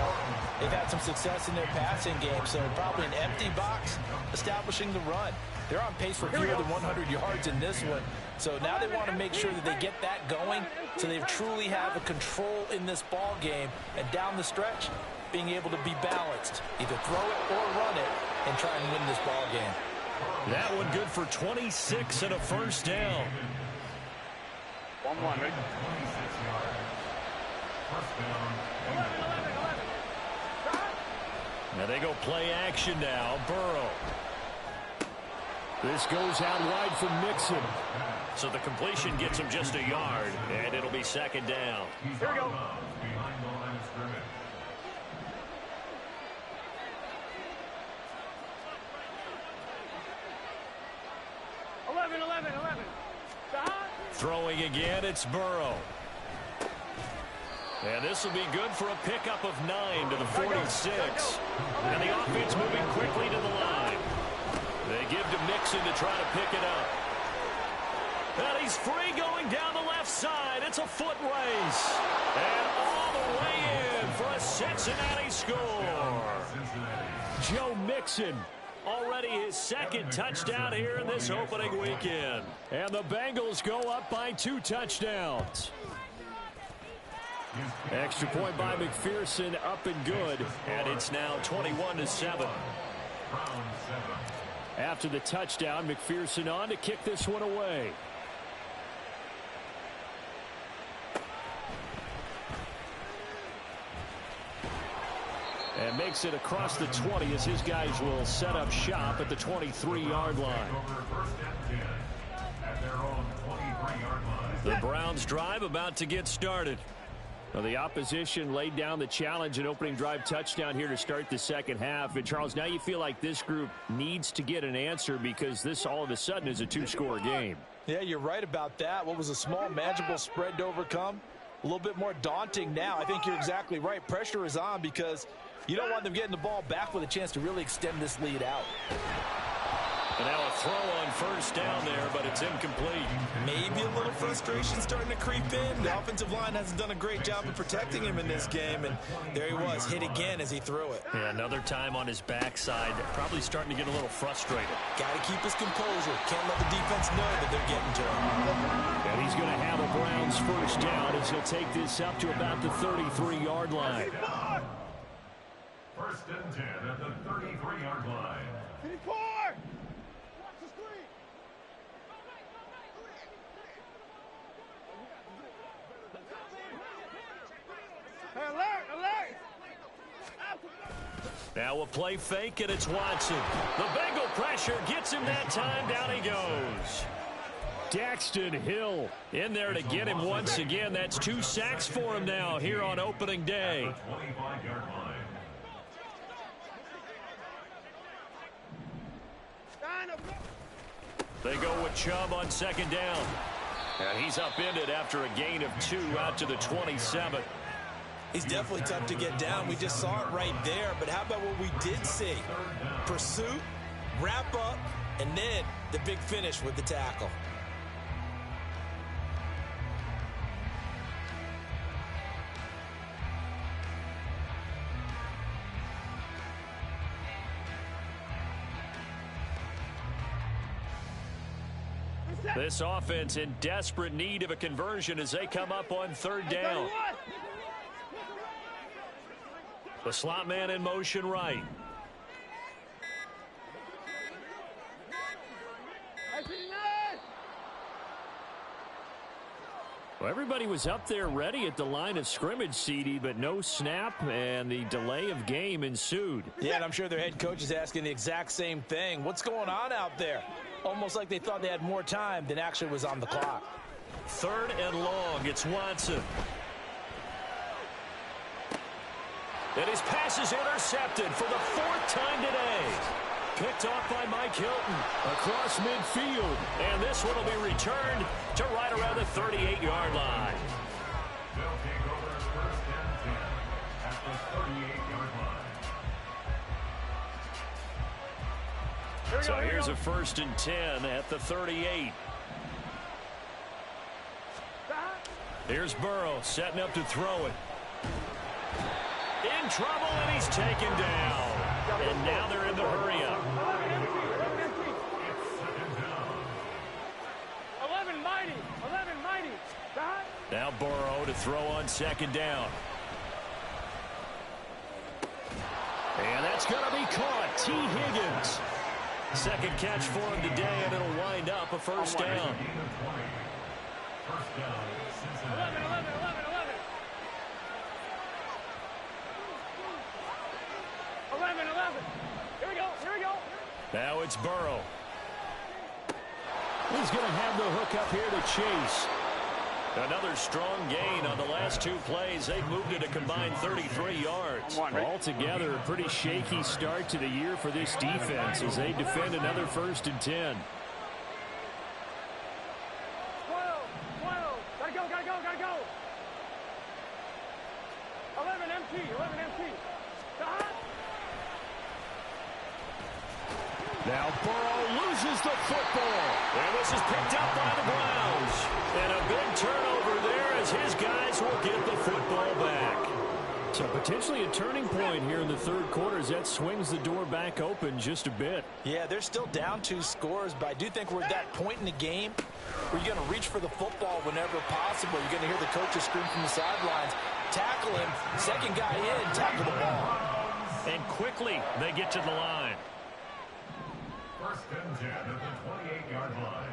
they've had some success in their passing game, so probably an empty box establishing the run. They're on pace for fewer than 100 yards in this one, so now they want to make sure that they get that going so they truly have a control in this ball game, and down the stretch, being able to be balanced, either throw it or run it, and try and win this ball game. That one good for 26 and a first down. 1-1, right? Now they go play action now. Burrow. This goes out wide for Mixon. So the completion gets him just a yard, and it'll be second down. Here we go. 11. Throwing again, it's Burrow. And this will be good for a pickup of 9 to the 46. And the offense moving quickly to the line. They give to Mixon to try to pick it up. And he's free going down the left side. It's a foot race. And all the way in for a Cincinnati score. Joe Mixon, already his second touchdown here in this opening weekend. And the Bengals go up by 2 touchdowns. Extra point by McPherson, up and good. And it's now 21-7. After the touchdown, McPherson on to kick this one away. And makes it across the 20 as his guys will set up shop at the 23-yard line. The Browns drive about to get started. Well, the opposition laid down the challenge and opening drive touchdown here to start the second half. And, Charles, now you feel like this group needs to get an answer because this all of a sudden is a 2-score game. Yeah, you're right about that. What was a small, manageable spread to overcome? A little bit more daunting now. I think you're exactly right. Pressure is on because you don't want them getting the ball back with a chance to really extend this lead out. And now a throw on first down there, but it's incomplete. Maybe a little frustration starting to creep in. The offensive line hasn't done a great job of protecting him in this game, and there he was, hit again as he threw it. Yeah, another time on his backside, probably starting to get a little frustrated. Got to keep his composure. Can't let the defense know that they're getting to him. And he's going to have a Browns first down as he'll take this up to about the 33-yard line. First and 10 at the 33-yard line. 54! Alert! Now a play fake, and it's Watson. The Bengal pressure gets him that time. Down he goes. Daxton Hill in there to get him once again. That's 2 sacks for him now here on opening day. They go with Chubb on second down. And he's upended after a gain of 2 out to the 27. He's definitely tough to get down. We just saw it right there. But how about what we did see? Pursuit, wrap up, and then the big finish with the tackle. This offense in desperate need of a conversion as they come up on third down. The slot man in motion right. Well, everybody was up there ready at the line of scrimmage, CD, but no snap, and the delay of game ensued. Yeah, and I'm sure their head coach is asking the exact same thing. What's going on out there? Almost like they thought they had more time than actually was on the clock. Third and long, it's Watson. And his pass is intercepted for the 4th time today. Picked off by Mike Hilton across midfield. And this one will be returned to right around the 38-yard line. They'll take over first and 10 at the 38-yard line. So here's a first and 10 at the 38. Here's Burrow setting up to throw it. In trouble, and he's taken down. And now they're in the hurry-up. 11 mighty. Now Burrow to throw on second down. And that's going to be caught. T. Higgins. Second catch for him today, and it'll wind up a first down. First down, Cincinnati. 11. Here we go. Now it's Burrow. He's going to have the hook up here to Chase. Another strong gain on the last 2 plays. They've moved it a combined 33 yards. Altogether, a pretty shaky start to the year for this defense as they defend another first and 10. 12. Gotta go. 11 empty. Now Burrow loses the football. And this is picked up by the Browns. So potentially a turning point here in the third quarter as that swings the door back open just a bit. Yeah, they're still down 2 scores, but I do think we're at that point in the game where you're going to reach for the football whenever possible. You're going to hear the coaches scream from the sidelines, tackle him, second guy in, tackle the ball. And quickly they get to the line. First and 10 at the 28-yard line.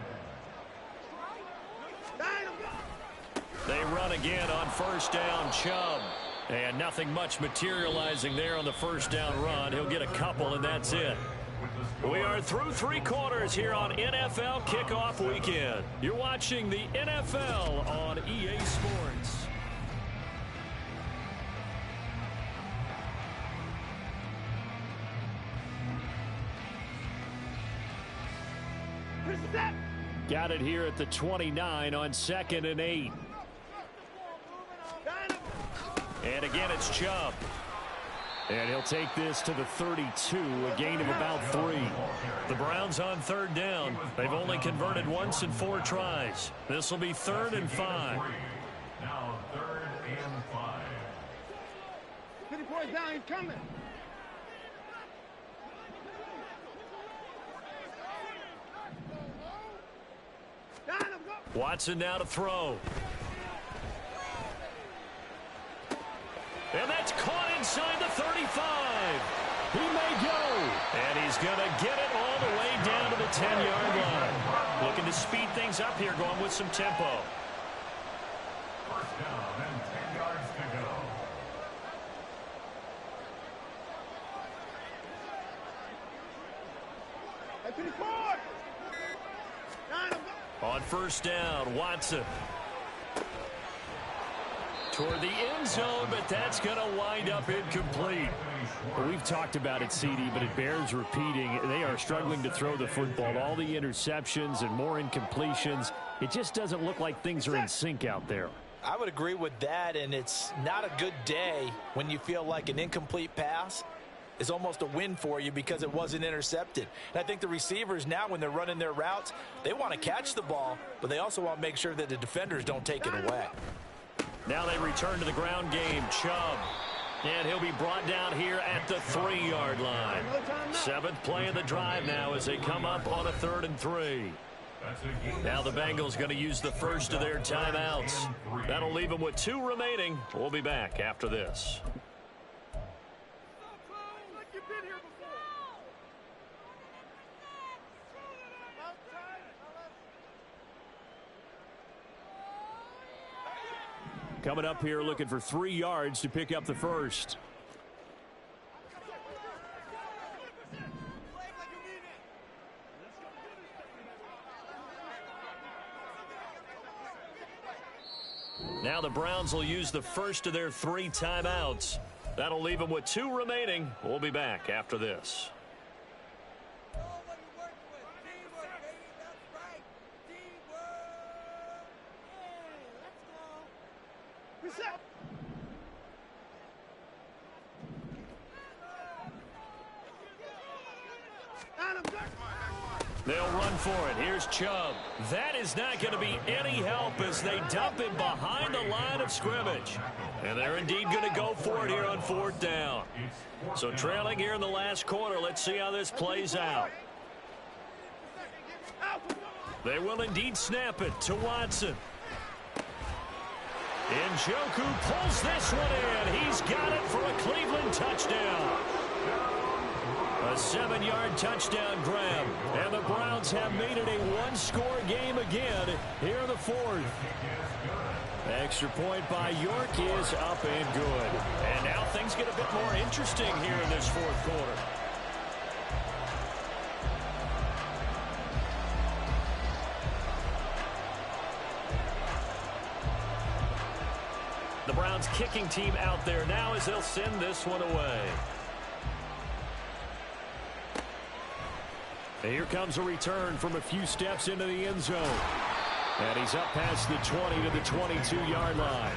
They run again on first down, Chubb. And nothing much materializing there on the first down run. He'll get a couple, and that's it. We are through 3 quarters here on NFL Kickoff Weekend. You're watching the NFL on EA Sports. Got it here at the 29 on 2nd and 8. And again, it's Chubb. And he'll take this to the 32, a gain of about 3. The Browns on third down. They've only converted once in 4 tries. This will be 3rd and 5. Now 3rd and 5. 54 down, he's coming. Watson now to throw. And that's caught inside the 35. He may go. And he's going to get it all the way down to the 10-yard line. Looking to speed things up here, going with some tempo. First down and 10 yards to go. On first down, Watson. Toward the end zone, but that's going to wind up incomplete. Well, we've talked about it, CD, but it bears repeating. They are struggling to throw the football. All the interceptions and more incompletions. It just doesn't look like things are in sync out there. I would agree with that, and it's not a good day when you feel like an incomplete pass is almost a win for you because it wasn't intercepted. And I think the receivers now, when they're running their routes, they want to catch the ball, but they also want to make sure that the defenders don't take it away. Now they return to the ground game. Chubb. And he'll be brought down here at the 3-yard line. 7th play of the drive now as they come up on a 3rd and 3. Now the Bengals going to use the first of their timeouts. That'll leave them with 2 remaining. We'll be back after this. Coming up here looking for 3 yards to pick up the first. Now the Browns will use the first of their 3 timeouts. That'll leave them with 2 remaining. We'll be back after this. They'll run for it. Here's Chubb. That is not going to be any help as they dump him behind the line of scrimmage. And they're indeed going to go for it here on 4th down. So trailing here in the last quarter, let's see how this plays out. They will indeed snap it to Watson. Njoku pulls this one in. He's got it for a Cleveland touchdown. A 7-yard touchdown grab. And the Browns have made it a 1-score game again here in the 4th. Extra point by York is up and good. And now things get a bit more interesting here in this 4th quarter. The Browns kicking team out there now as they'll send this one away. And here comes a return from a few steps into the end zone. And he's up past the 20 to the 22-yard line.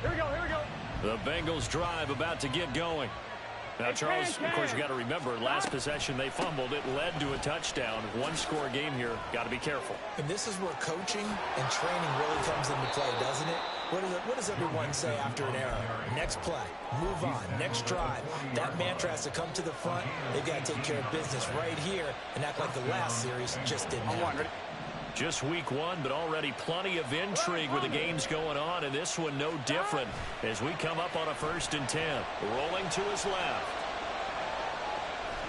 Here we go, here we go. The Bengals drive about to get going. Now, Charles, of course, you got to remember, last possession they fumbled. It led to a touchdown. One-score game here. Got to be careful. And this is where coaching and training really comes into play, doesn't it? What does everyone say after an error? Next play, move on, next drive. That mantra has to come to the front. They've got to take care of business right here and act like the last series just didn't happen. Just week one, but already plenty of intrigue with the games going on, and this one no different as we come up on a 1st and 10. Rolling to his left.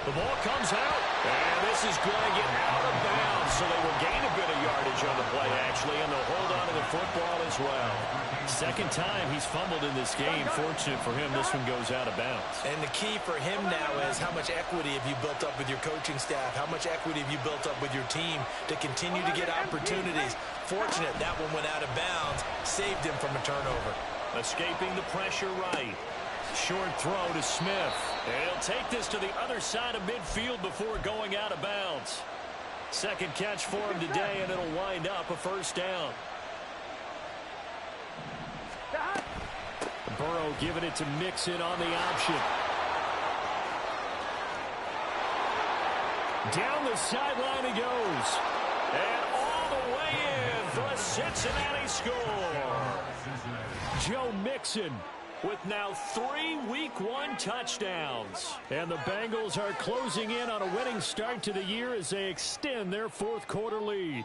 The ball comes out, and this is going to get out of bounds, so they will gain a bit of yardage on the play, actually, and they'll hold on to the football as well. Second time he's fumbled in this game. Fortunate for him, this one goes out of bounds. And the key for him now is how much equity have you built up with your coaching staff? How much equity have you built up with your team to continue to get opportunities? Fortunate that one went out of bounds, saved him from a turnover. Escaping the pressure right. Short throw to Smith. And he'll take this to the other side of midfield before going out of bounds. Second catch for him today, and it'll wind up a 1st down. Burrow giving it to Mixon on the option. Down the sideline he goes. And all the way in for a Cincinnati score. Joe Mixon with now 3 Week 1 touchdowns. And the Bengals are closing in on a winning start to the year as they extend their 4th quarter lead.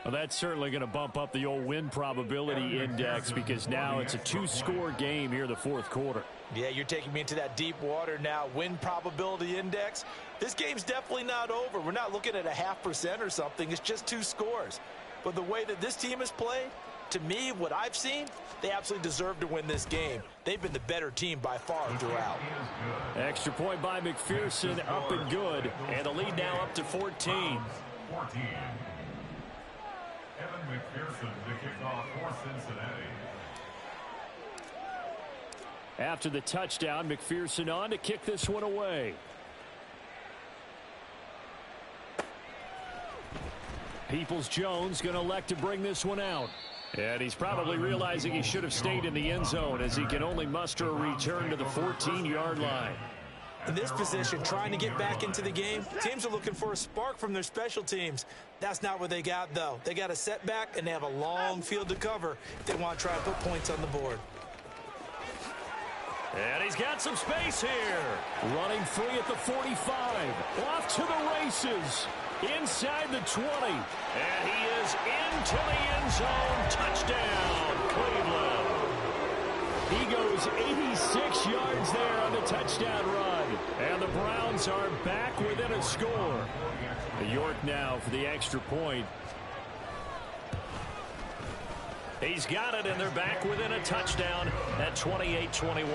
Well, that's certainly going to bump up the old win probability index because now it's a 2-score game here in the 4th quarter. Yeah, you're taking me into that deep water now. Win probability index. This game's definitely not over. We're not looking at a 0.5% or something. It's just 2 scores. But the way that this team has played, to me, what I've seen, they absolutely deserve to win this game. They've been the better team by far throughout. Extra point by McPherson, up and good. And the lead now up to 14. Evan McPherson to kick off for Cincinnati. After the touchdown, McPherson on to kick this one away. Peoples-Jones going to elect to bring this one out. And he's probably realizing he should have stayed in the end zone as he can only muster a return to the 14-yard line. In this position, trying to get back into the game, teams are looking for a spark from their special teams. That's not what they got, though. They got a setback, and they have a long field to cover if they want to try to put points on the board. And he's got some space here. Running free at the 45. Off to the races. Inside the 20. And he is into the end zone. Touchdown, Cleveland. He goes 86 yards there on the touchdown run. And the Browns are back within a score. York now for the extra point. He's got it, and they're back within a touchdown at 28-21.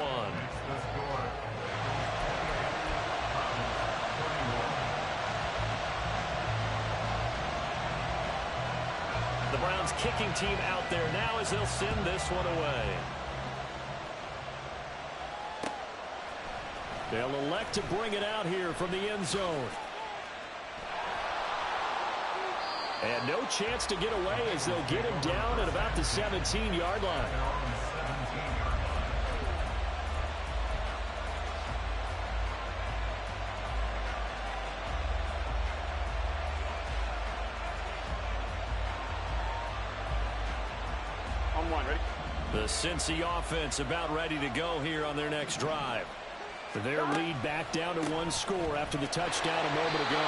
The Browns kicking team out there now as they'll send this one away. They'll elect to bring it out here from the end zone. And no chance to get away as they'll get him down at about the 17-yard line. On one, ready? The Cincy offense about ready to go here on their next drive. Their lead back down to 1 score after the touchdown a moment ago.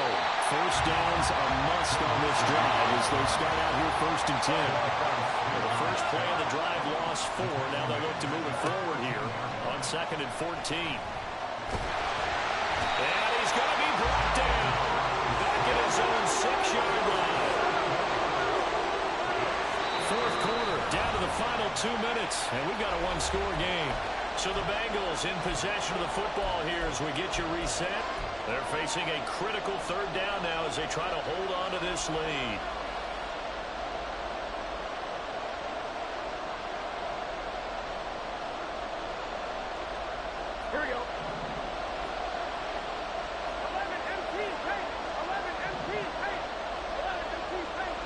First down's a must on this drive as they start out here 1st and 10. The first play of the drive lost 4. Now they look to move it forward here on 2nd and 14. And he's going to be brought down back at his own 6-yard line. 4th quarter, down to the final 2 minutes, and we've got a 1-score game. So the Bengals in possession of the football here as we get you reset. They're facing a critical 3rd down now as they try to hold on to this lead. Here we go. 11 MT paint. 11 MT paint. 11 MT paint.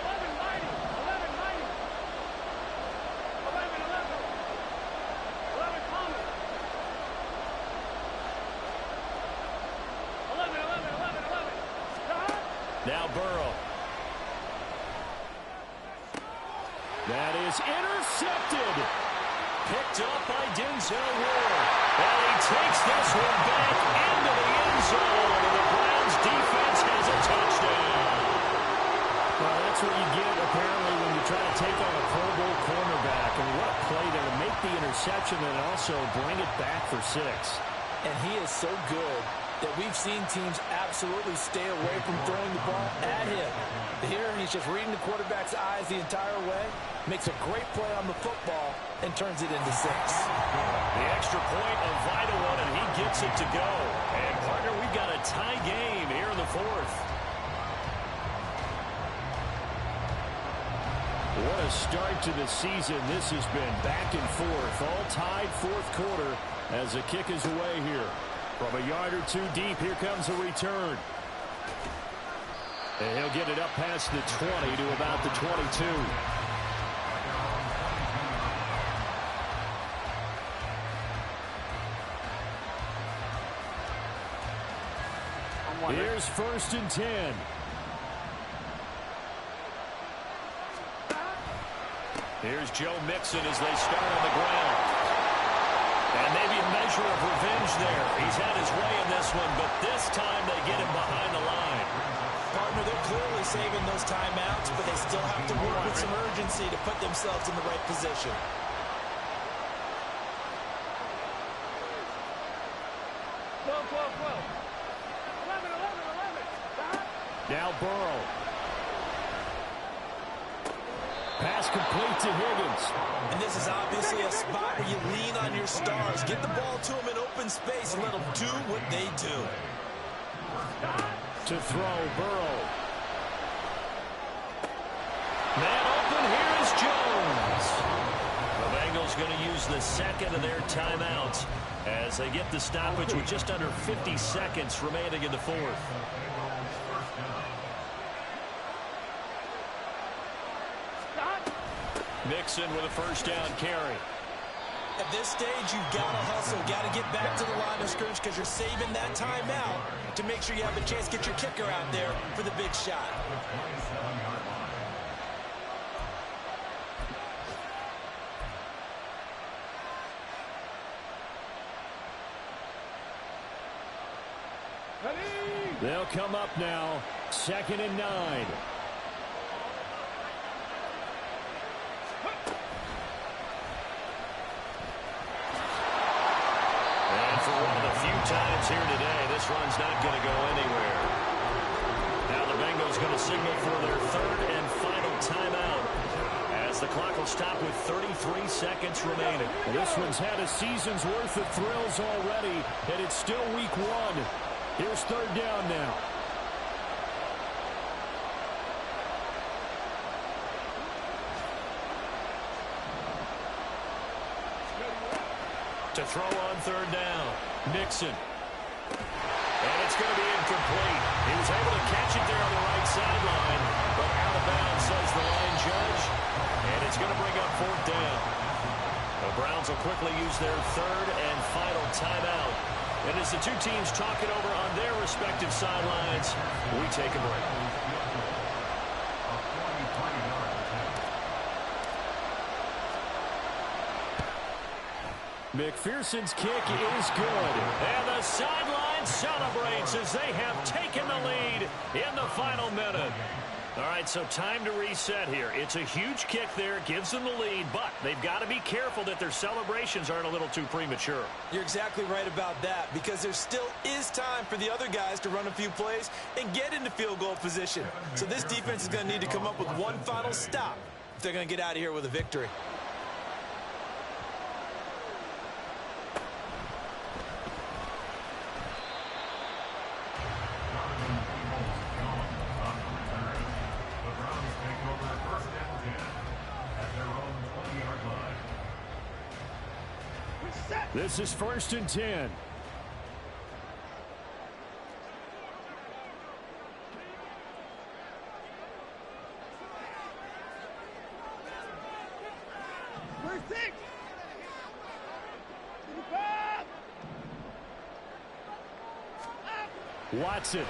11 mighty. 11 mighty. 11 11. 11 Thomas. Now Burrow. That is intercepted. Picked up by Denzel Ward. And he takes this one back into the end zone. And the Browns defense has a touchdown. Well, that's what you get, apparently, when you try to take on a Pro Bowl cornerback. And what a play there to make the interception and also bring it back for 6. And he is so good that we've seen teams absolutely stay away from throwing the ball at him. Here, he's just reading the quarterback's eyes the entire way, makes a great play on the football, and turns it into 6. The extra point, a vital one, and he gets it to go. And, partner, we've got a tie game here in the 4th. What a start to the season. This has been back and forth, all tied 4th quarter as the kick is away here. From a yard or 2 deep, here comes a return. And he'll get it up past the 20 to about the 22. Here's 1st and 10. Here's Joe Mixon as they start on the ground. And maybe a measure of revenge there. He's had his way in this one, but this time they get him behind the line. Partner, they're clearly saving those timeouts, but they still have to work with some urgency to put themselves in the right position. Now Burrow. Pass complete to Higgins. And this is obviously a spot where you lean on your stars. Get the ball to them in open space and let them do what they do. To throw, Burrow. Man open, here is Jones. The Bengals going to use the second of their timeouts as they get the stoppage with just under 50 seconds remaining in the 4th. Mixon with a 1st down carry. At this stage, you've got to hustle, got to get back to the line of scrimmage because you're saving that timeout to make sure you have a chance to get your kicker out there for the big shot. They'll come up now, 2nd and 9. Times here today, this run's not going to go anywhere. Now the Bengals going to signal for their 3rd and final timeout as the clock will stop with 33 seconds remaining. This one's had a season's worth of thrills already, and it's still week 1. Here's 3rd down now. To throw on 3rd down. Mixon. And it's going to be incomplete. He was able to catch it there on the right sideline, but out of bounds, says the line judge. And it's going to bring up 4th down. The Browns will quickly use their 3rd and final timeout. And as the 2 teams talk it over on their respective sidelines, we take a break. McPherson's kick is good. And the sideline celebrates as they have taken the lead in the final minute. All right, so time to reset here. It's a huge kick there, gives them the lead, but they've got to be careful that their celebrations aren't a little too premature. You're exactly right about that because there still is time for the other guys to run a few plays and get into field goal position. So this defense is going to need to come up with one final stop if they're going to get out of here with a victory. This is 1st and 10. Watson.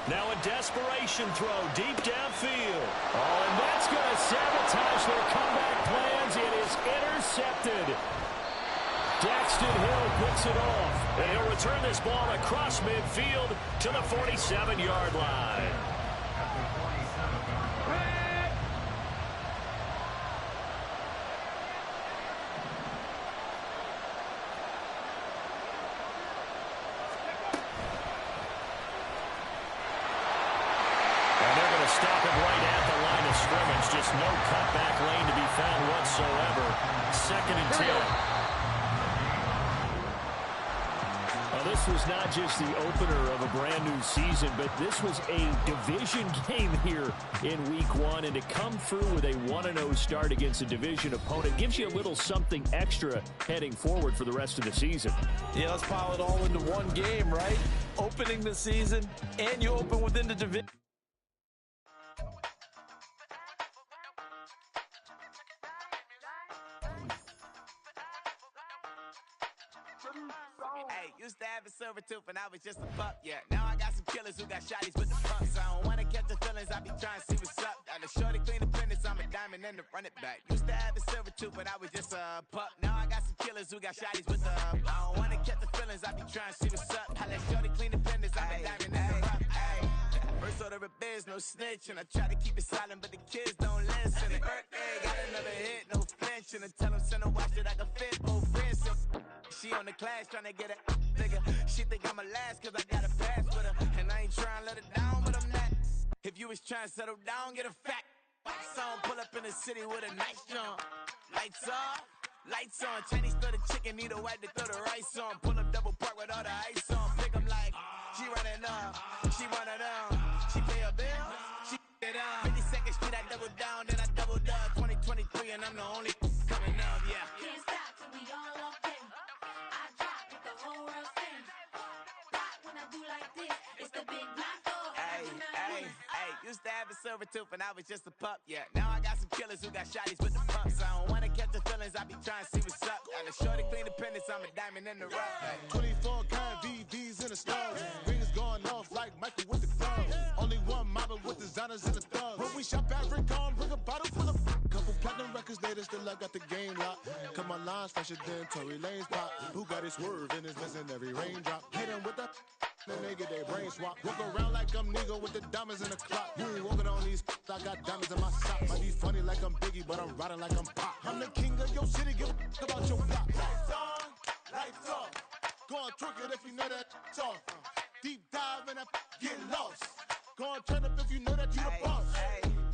Now a desperation throw deep downfield. Oh, and that's going to sabotage their comeback plans. It is intercepted. Daxton Hill picks it off, and he'll return this ball across midfield to the 47-yard line. Stop it right at the line of scrimmage. Just no cutback lane to be found whatsoever. 2nd and 10. Now, this was not just the opener of a brand new season, but this was a division game here in week 1. And to come through with a 1-0 start against a division opponent gives you a little something extra heading forward for the rest of the season. Yeah, let's pile it all into one game, right? Opening the season, and you open within the division. Hey, used to have a silver tooth and I was just a pup, yeah. Now I got some killers who got shotties with the pumps. I don't wanna catch the feelings, I be trying to see what's up. Got a shorty clean the pendants, I'm a diamond and to run it back. Used to have a silver tooth but I was just a pup. Now I got some killers who got shotties with the I don't wanna catch the feelings, I be trying to see what's up. I let shorty clean the pendants, I'm a diamond and to run. First order of biz, no snitch, and I try to keep it silent, but the kids don't listen. And birthday, got another hit, no flinch, and I tell them send a watch that I can fit both wrists. She on the class trying to get a nigga. She think I'm a last cause I got a pass with her, and I ain't trying to let her down, but I'm not. If you was trying to settle down, get a fat song, pull up in the city with a nice jump. Lights off, lights on. Chinese throw the chicken, need a wipe to throw the rice on. Pull up double park with all the ice on. Pick 'em like she running up, she running up. She pay her bill, she it up. 52nd Street, I double down, then I doubled up. 2023, and I'm the only coming up, yeah. Can't stop till we all up in. I drop with the whole world sing. Rock when I do like this, it's the big black dog. Hey, used to have a silver tooth and I was just a pup, yeah. Now I got some killers who got shotties with the pumps. I don't wanna catch the feelings, I be trying to see what's up. Got a shorty clean the pendants, I'm a diamond in the rough. 24 karat VVs in the stars. Rings going off like Michael with the clubs. Only one mobbing with designers in the thugs. When we shop at Rick on, bring a bottle full of couple platinum records later, still I got the game locked. Cut my lines fresher than Tory Lane's pop. Who got it swerve and is missing every raindrop. Hit him with the then they get their brain swap. Walk around like I'm nigga with the diamonds in the clock. You ain't walking on these I got diamonds in my socks. Might be funny like I'm Biggie, but I'm riding like I'm Pop. I'm the king of your city, give a about your block. Lights on, lights off. Go on, twerk it if you know that off. Deep dive and get lost. Go on, turn up if you know that you the boss.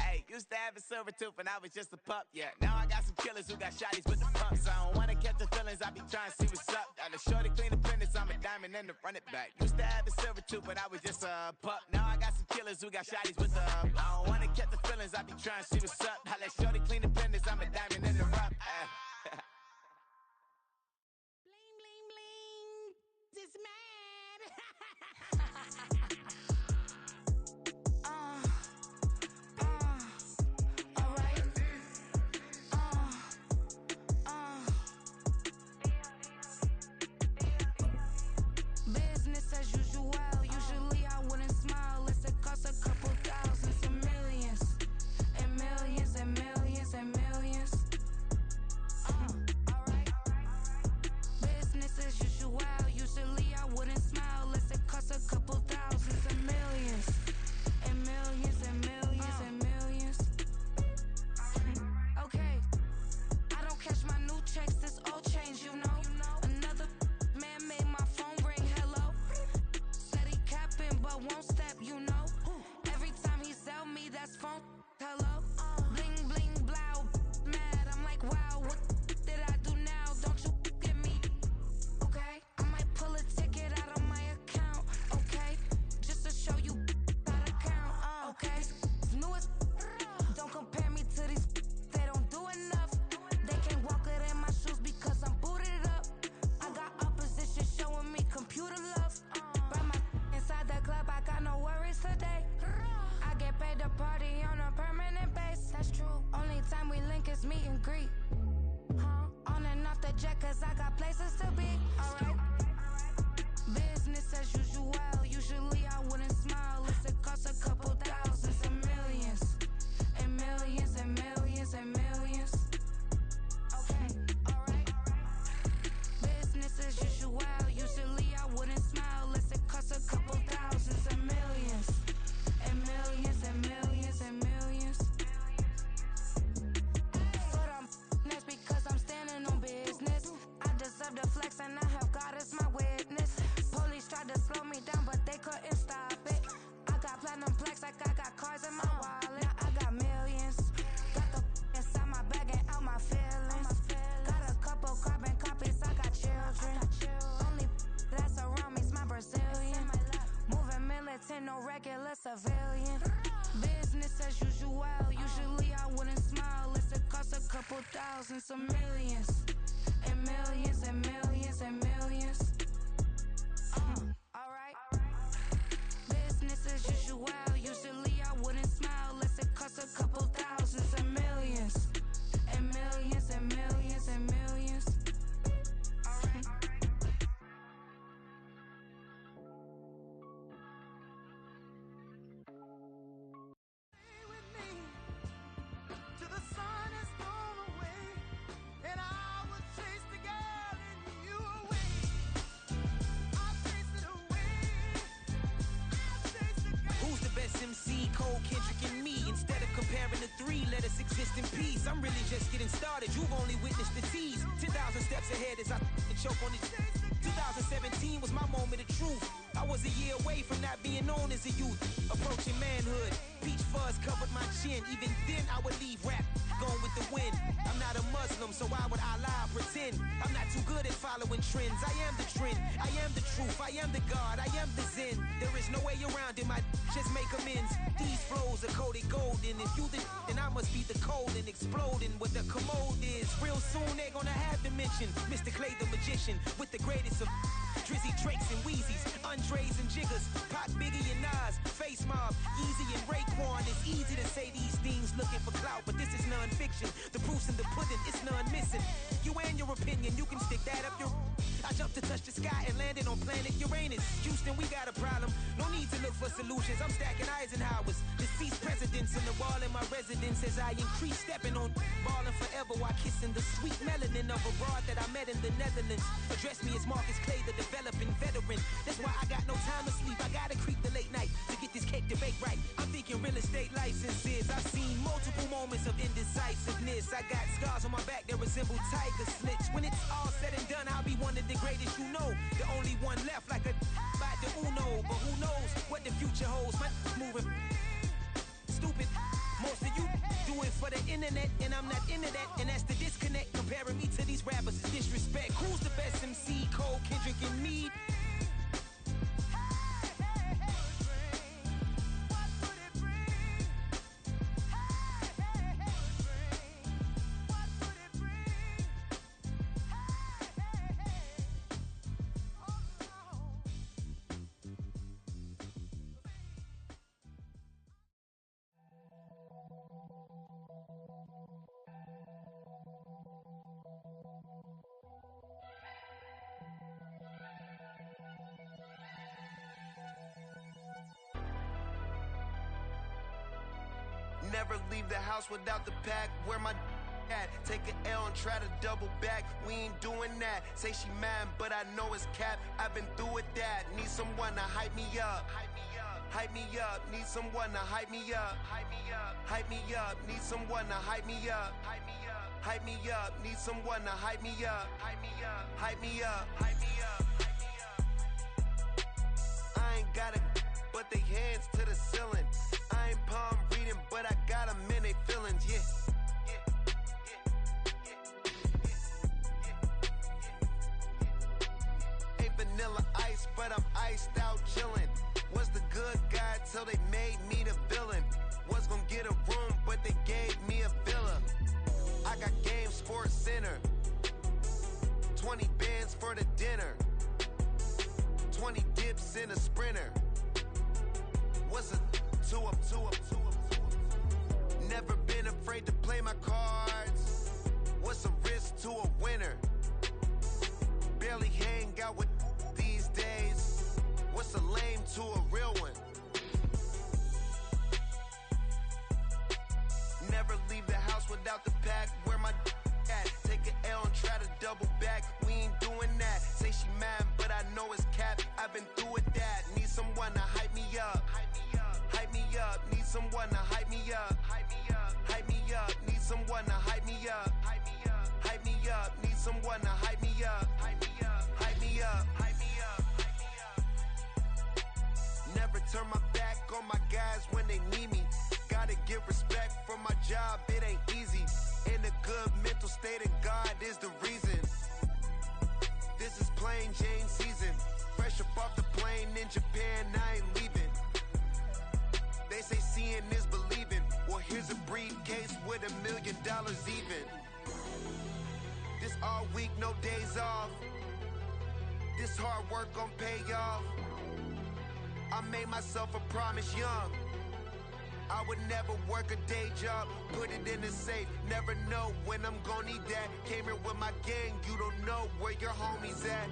Hey, used to have a silver tooth and I was just a pup, yeah. Now I got some killers who got shotties with the pumps. I don't wanna catch the feelings, I be trying to see what's up. Got a shorty clean the pendants, I'm a diamond and to run it back. Used to have a silver tooth but I was just a pup. Now I got some killers who got shotties with the I don't wanna catch the feelings, I be trying to see what's up. I let shorty clean the pendants, I'm a diamond and to run. Bling, bling, bling. This mad. Business as usual. Usually I wouldn't smile. Unless it costs a couple thousands and millions. And millions and millions and millions. some millions. And millions and millions and millions. Alright. Business as usual. Usually I wouldn't smile unless it costs a couple thousands and millions. And millions and millions and millions. Alright. MC, Cole, Kendrick, and me. Instead of comparing the three, let us exist in peace. I'm really just getting started. You've only witnessed the tease. 10,000 steps ahead as I choke on it. 2017 was my moment of truth. I was a year away from not being known as a youth. Approaching manhood. Peach fuzz covered my chin. Even then I would leave rap going with the wind. I'm not a Muslim, so why would I lie or pretend? I'm not too good at following trends. I am the trend. I am the truth. I am the God. I am the Zen. There is no way around it. My just make amends. These flows are coated golden. If you the then I must be the cold and exploding what the commode is. Real soon they're gonna have to mention Mr. Clay the magician with the greatest of Drizzy, Drakes, and Wheezies, Andres and Jiggers, Pac, Biggie, and Nas, Face Mob, Easy and Raekwon. It's easy to say these things looking for clout, but this is non-fiction. The proof's in the pudding, it's none missing. You and your opinion, you can stick that up your... I jumped to touch the sky and landed on planet Uranus. Houston, we got a problem. No need to look for solutions. I'm stacking Eisenhowers. Deceased presidents in the wall in my residence as I increase stepping on ballin' forever while kissing the sweet melanin of a broad that I met in the Netherlands. Address me as Marcus Clay, the developing veteran. That's why I got no time to sleep. I gotta creep the late night to get this cake to bake right. I'm thinking real estate licenses. I've seen multiple moments of indecisiveness. I got scars on my back that resemble tiger slits. When it's all said and done, I'll be one of the greatest you know. The only one left like a by the Uno. But who knows what the future holds. My moving stupid. Most of you do it for the internet, and I'm not into that. And that's the disconnect. Comparing me to these rappers is disrespect. Who's the best MC? Cole, Kendrick, and me? Never leave the house without the pack. Where my at? Take an L and try to double back. We ain't doing that. Say she mad, but I know it's cap. I've been through with that. Need someone to hype me up. Hype me up. Need someone to hype me up. Hype me up. Need someone to hype me up. Hype me up. Need someone to hype me up. Hype me up. Hype me up. Hype me up. I ain't got it, but they hands to the ceiling. I ain't palm reading, but I got them in they feelings, yeah. Ain't vanilla ice, but I'm iced out chillin'. Was the good guy till they made me the villain. Was gonna get a room, but they gave me a villa. I got game, Sports Center. 20 bands for the dinner. 20 dips in a Sprinter. What's a two up? Never been afraid to play my cards. What's a risk to a winner? Barely hang out with these days. What's a lame to a real one? Never leave the house without the pack. Where my at? Take an L and try to double back. We ain't doing that. Say she mad, but I know it's cap. I've been through with that. Need someone to hype me up. Hype me up. Need someone to hype me up. Hype me up. Need someone to hype me up. Hype me up. Need someone to hype me up. Hype me up. Never turn my back on my guys when they need me. Gotta give respect for my job, it ain't easy. In a good mental state and God is the reason. This is plain Jane season. Fresh up off the plane in Japan, I ain't leaving. They say seeing is believing. Well, here's a briefcase with $1 million even. all week, no days off. This hard work gon' pay off. I made myself a promise young. I would never work a day job, put it in the safe, never know when I'm gon' need that. Came here with my gang, you don't know where your homies at.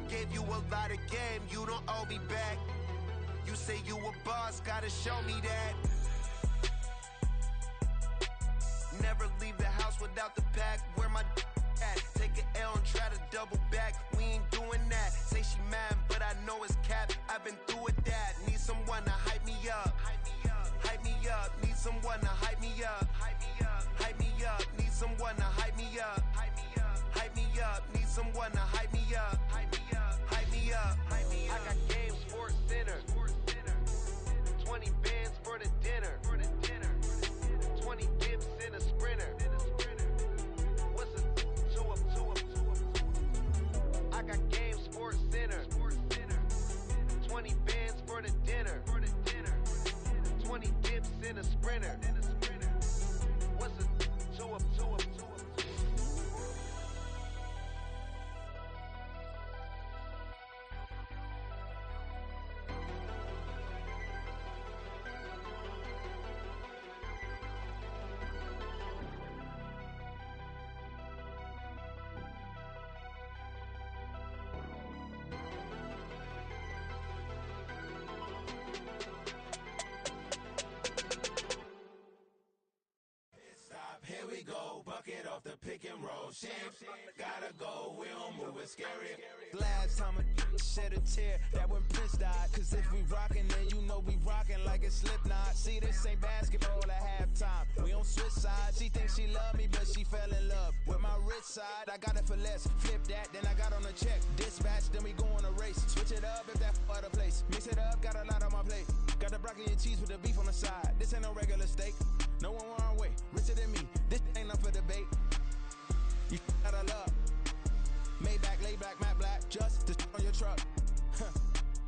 Gave you a lot of game, you don't owe me back. You say you a boss, gotta show me that. Never leave the house without the pack, where my at. Take an L and try to double back, we ain't doing that. Say she mad, but I know it's cap, I've been through with that. Need someone to hype me up. Hype me up, need someone to hype me up. Hype me up, need someone to hype me up. Hype me up, need someone to hype me up. Hype me up. I got Game Sports Center. 20 bands for the dinner. 20 dips in a sprinter. What's a 2 up? I got Game Sports Center. 20 bands for the dinner. 20 dips in a sprinter. What's a 2 up? Here we go, bucket off the pick and roll. Champ, gotta go, we don't move it scary. Last time a shed a tear, that when Prince died. Cause if we rockin', then you know we rockin' like it's Slipknot. See, this ain't basketball at halftime. We on switch sides. She thinks she love me, but she fell in love with my rich side. I got it for less. Flip that, then I got on a check. Dispatch, then we go on a race. Switch it up if that other place. Mix it up, got a lot on my plate. Got the broccoli and cheese with the beef on the side. This ain't no regular steak. No one wrong way, richer than me. This ain't up for debate. You out of love. Maybach, lay back, matte black, just to on your truck.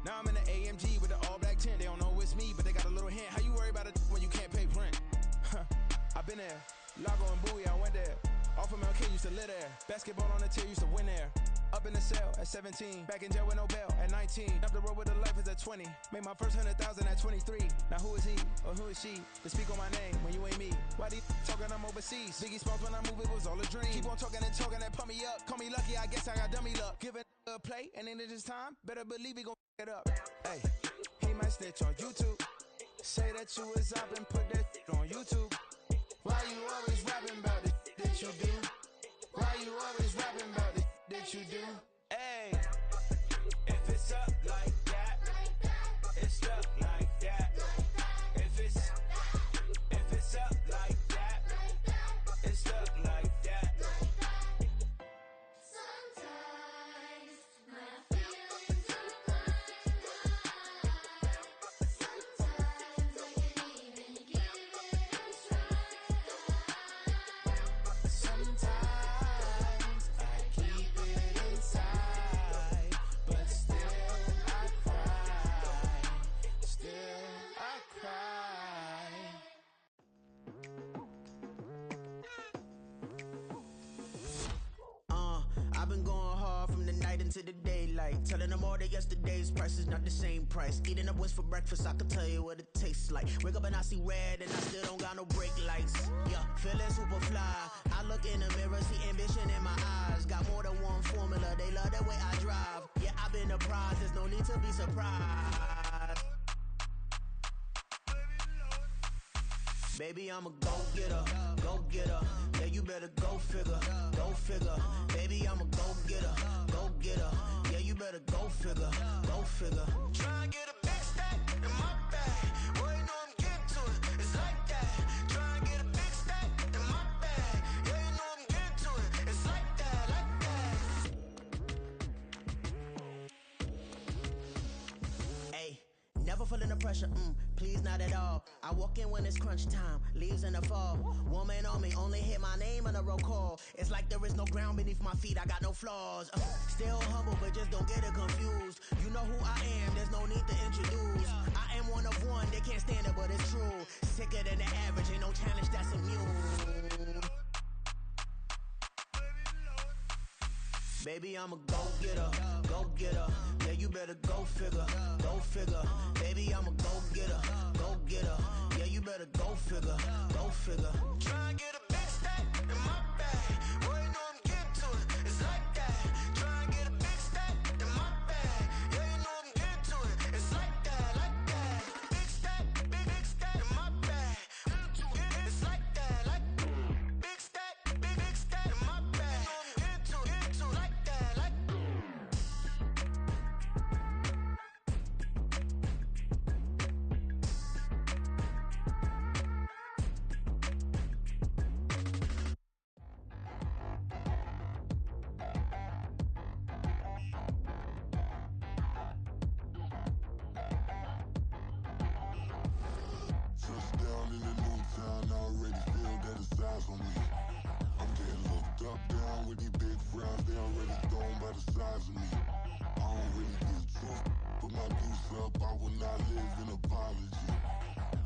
Now I'm in the AMG with the all black tint. They don't know it's me, but they got a little hint. How you worry about it when you can't pay rent? I've been there. Lago and Bowie, I went there. Off of MLK, used to live there. Basketball on the tier, used to win there. Up in the cell at 17. Back in jail with no bail at 19. Up the road with a life is at 20. Made my first 100,000 at 23. Now who is he or who is she to speak on my name when you ain't me? Why they talking I'm overseas? Biggie Smalls when I move, it was all a dream. Keep on talking and pump me up. Call me lucky, I guess I got dummy luck. Give it a play and then it's time. Better believe he gon' it up. Hey, he might snitch on YouTube. Say that you was up and put that on YouTube. Why you always rapping about the that you do? Why you always rapping about the that you do? Hey, If it's up like that, it's stuck like that. If it's up like that, it's stuck like that. Sometimes my feelings are blind. Sometimes I can't even give it a try. sometimes I keep it inside, but still I cry. Still I cry. I've been going hard from the night into the daylight. Telling them all that yesterday's price is not the same price. Eating up what's for breakfast, I can tell you what it tastes like. Wake up and I see red and I still don't got no brake lights. Yeah, feeling super fly. I look in the mirror, see ambition in my eyes. Got more than one formula, they love the way I drive. Yeah, I've been a prize, there's no need to be surprised. Baby, I'm a go-getter, go-getter. Yeah, you better go figure, go figure. Baby, I'm a go-getter, go-getter. Yeah, you better go figure, go figure. Try and get a big stack in my bag. Boy, you know I'm getting to it, it's like that. Try and get a big stack in my bag. Yeah, you know I'm getting to it, it's like that, like that. Hey, never feeling the pressure, please not at all. I walk in when it's crunch time, leaves in the fall. Woman on me, only hit my name on a roll call. It's like there is no ground beneath my feet, I got no flaws. Still humble, but just don't get it confused. You know who I am, there's no need to introduce. I am one of one, they can't stand it, but it's true. Sicker than the average, ain't no challenge that's immune. Baby, I'm a go-getter, go-getter. Yeah, you better go figure, go figure. Baby, I'm a go-getter, go-getter. Yeah, you better go figure, go figure. Try and get a big stack in my bag. Boy, you know I'm getting to it. It's like that. Try and get a big stack in my bag. Yeah, you know I'm getting to it. It's like that, like that. Big stack, big stack in my bag. It's like that, like big stack in my bag. You know I'm getting to it, like that, like. Touchdown in a new town, I already feel that it's eyes on me. I'm getting looked up, down with these big frowns, they already thrown by the size of me. I don't really get truth, put my deuce up, I will not live in apology.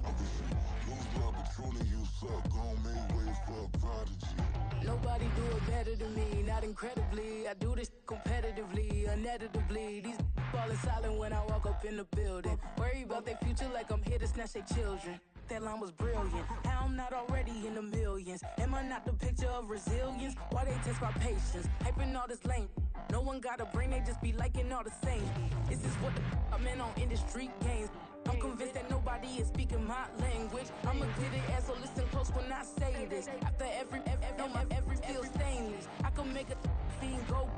I wish you lose love, but truly you suck, gon' make way for a prodigy. Nobody do it better than me, not incredibly. I do this competitively, uneditably. These falling silent when I walk up in the building. Worry about their future like I'm here to snatch their children. That line was brilliant. How I'm not already in the millions? Am I not the picture of resilience? Why they test my patience? Hyping all this lame. No one got a brain, they just be liking all the same. This is what the I'm in on industry games. I'm convinced that nobody is speaking my language. I'm a good ass, so listen close when I say this. After every feel stainless. I can make a fiend go.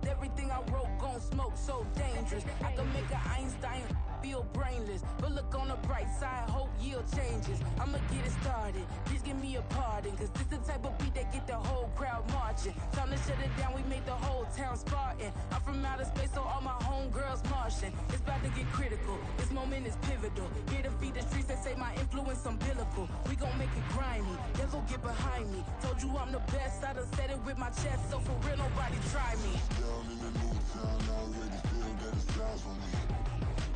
Everything I wrote gon' smoke, so dangerous. I can make an Einstein feel brainless. But look on the bright side, hope yield changes. I'ma get it started, please give me a pardon. Cause this the type of beat that get the whole crowd marching. Time to shut it down, we made the whole town Spartan. I'm from outer space, so all my homegirls Martian. It's about to get critical, this moment is pivotal. Here to feed the streets that say my influence umbilical. We gon' make it grimy, devil get behind me. Told you I'm the best, I done said it with my chest. So for real, nobody try me. Down in a new town, I already feel that it's eyes on me.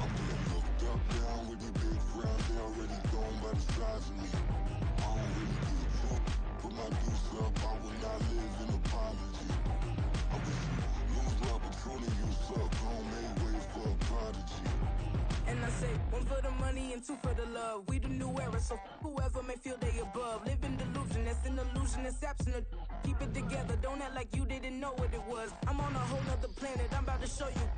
I'm getting looked up, down with these big frowns, they already thrown by the size of me. I don't really get truth, put my deuce up, I will not live in apology. I wish you lose love, but truly you suck, gon' make way for a prodigy. And I say, one for the money and two for the love. We the new era, so whoever may feel they above. Live in delusion, that's an illusion, it's absent of. Keep it together, don't act like you didn't know what it was. I'm on a whole nother planet, I'm about to show you.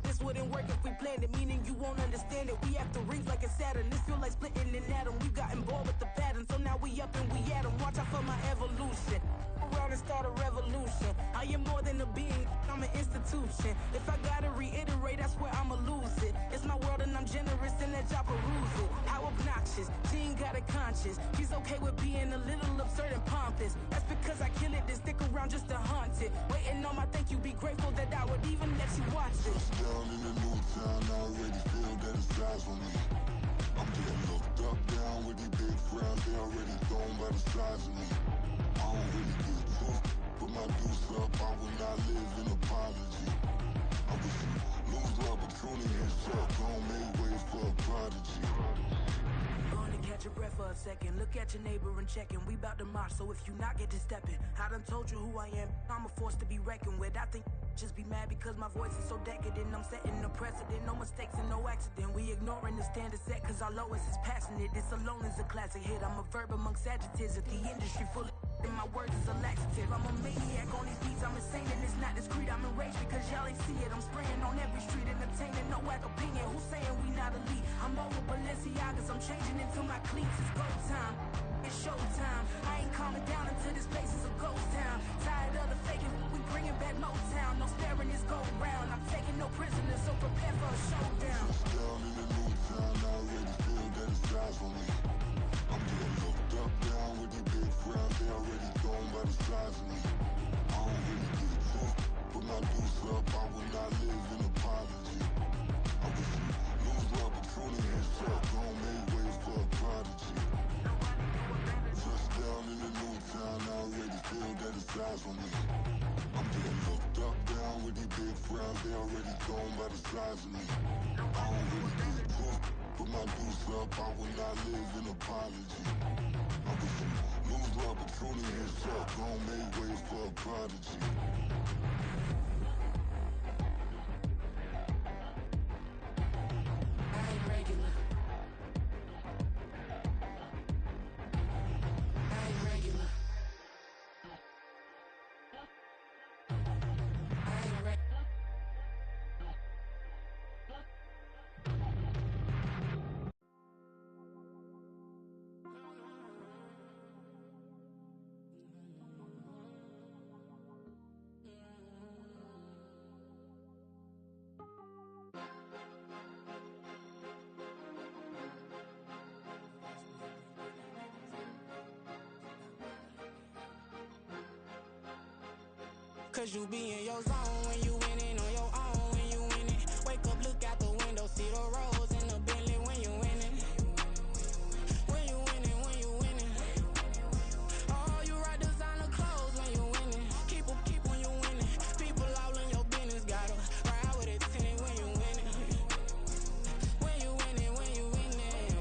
This wouldn't work if we planned it, meaning you won't understand it. We have to rings like a Saturn, this feel like splitting an atom. We got involved with the pattern, so now we up and we at 'em. Watch out for my evolution. Around and start a revolution. I am more than a being, I'm an institution. If I gotta reiterate, that's where I'ma lose it. It's my world and I'm generous and that y'all peruse it. How obnoxious, she ain't got a conscience. She's okay with being a little absurd and pompous. That's because I kill it, then stick around just to haunt it. Waiting on my thank you, be grateful that I would even let you watch this. Down in a new town, I already feel that it's eyes on me. I'm getting looked up, down with these big frowns, they already thrown by the size of me. I don't really get truth, put my deuce up, I will not live in apology. I wish you lose love, but truly you suck, gon' make way for a prodigy. Gonna catch your breath for a second. Look at your neighbor and check him. We bout to march, so if you not get to stepping. I done told you who I am. I'm a force to be reckoned with. I think just be mad because my voice is so decadent. I'm setting a precedent. No mistakes and no accident. We ignoring the standard set cause our lowest is passionate. This alone is a classic hit. I'm a verb amongst adjectives. If the industry full of and my words is a laxative. I'm a maniac on these beats. I'm insane and it's not discreet. I'm enraged because y'all ain't see it. I'm spraying on every street, entertaining no whack opinion. Who's saying we not elite? I'm over Balenciagas. I'm changing into my cleats. It's go time. It's showtime. I ain't calming down until this place is a ghost town. Tired of the faking. We bringing back Motown. No sparing this go round. I'm taking no prisoners, so prepare for a showdown. Down in a new town, I already feel that it's eyes on me. I'm getting looked up, down with these big frowns, they already thrown by the size of me. I don't really get truth, put my deuce up, I will not live in apology. I wish you lose love, but truly you suck, gon' make way for a prodigy. Touchdown in a new town, I already feel that it's eyes on me. I'm getting looked up, down with these big frowns, they already thrown by the size of me. I don't really get truth, put my deuce up, I will not live in apology. I wish you lose love, but truly you suck, gon' make way for a prodigy. Cause you be in your zone when you winning on your own when you winning. Wake up, look out the window, see the rose in the Bentley when you winning. When you winning, when you winning. Oh, you rock designer clothes when you winning. Keep when you winning. People all in your business, gotta ride with it tinted when you winning. When you winning, when you winning.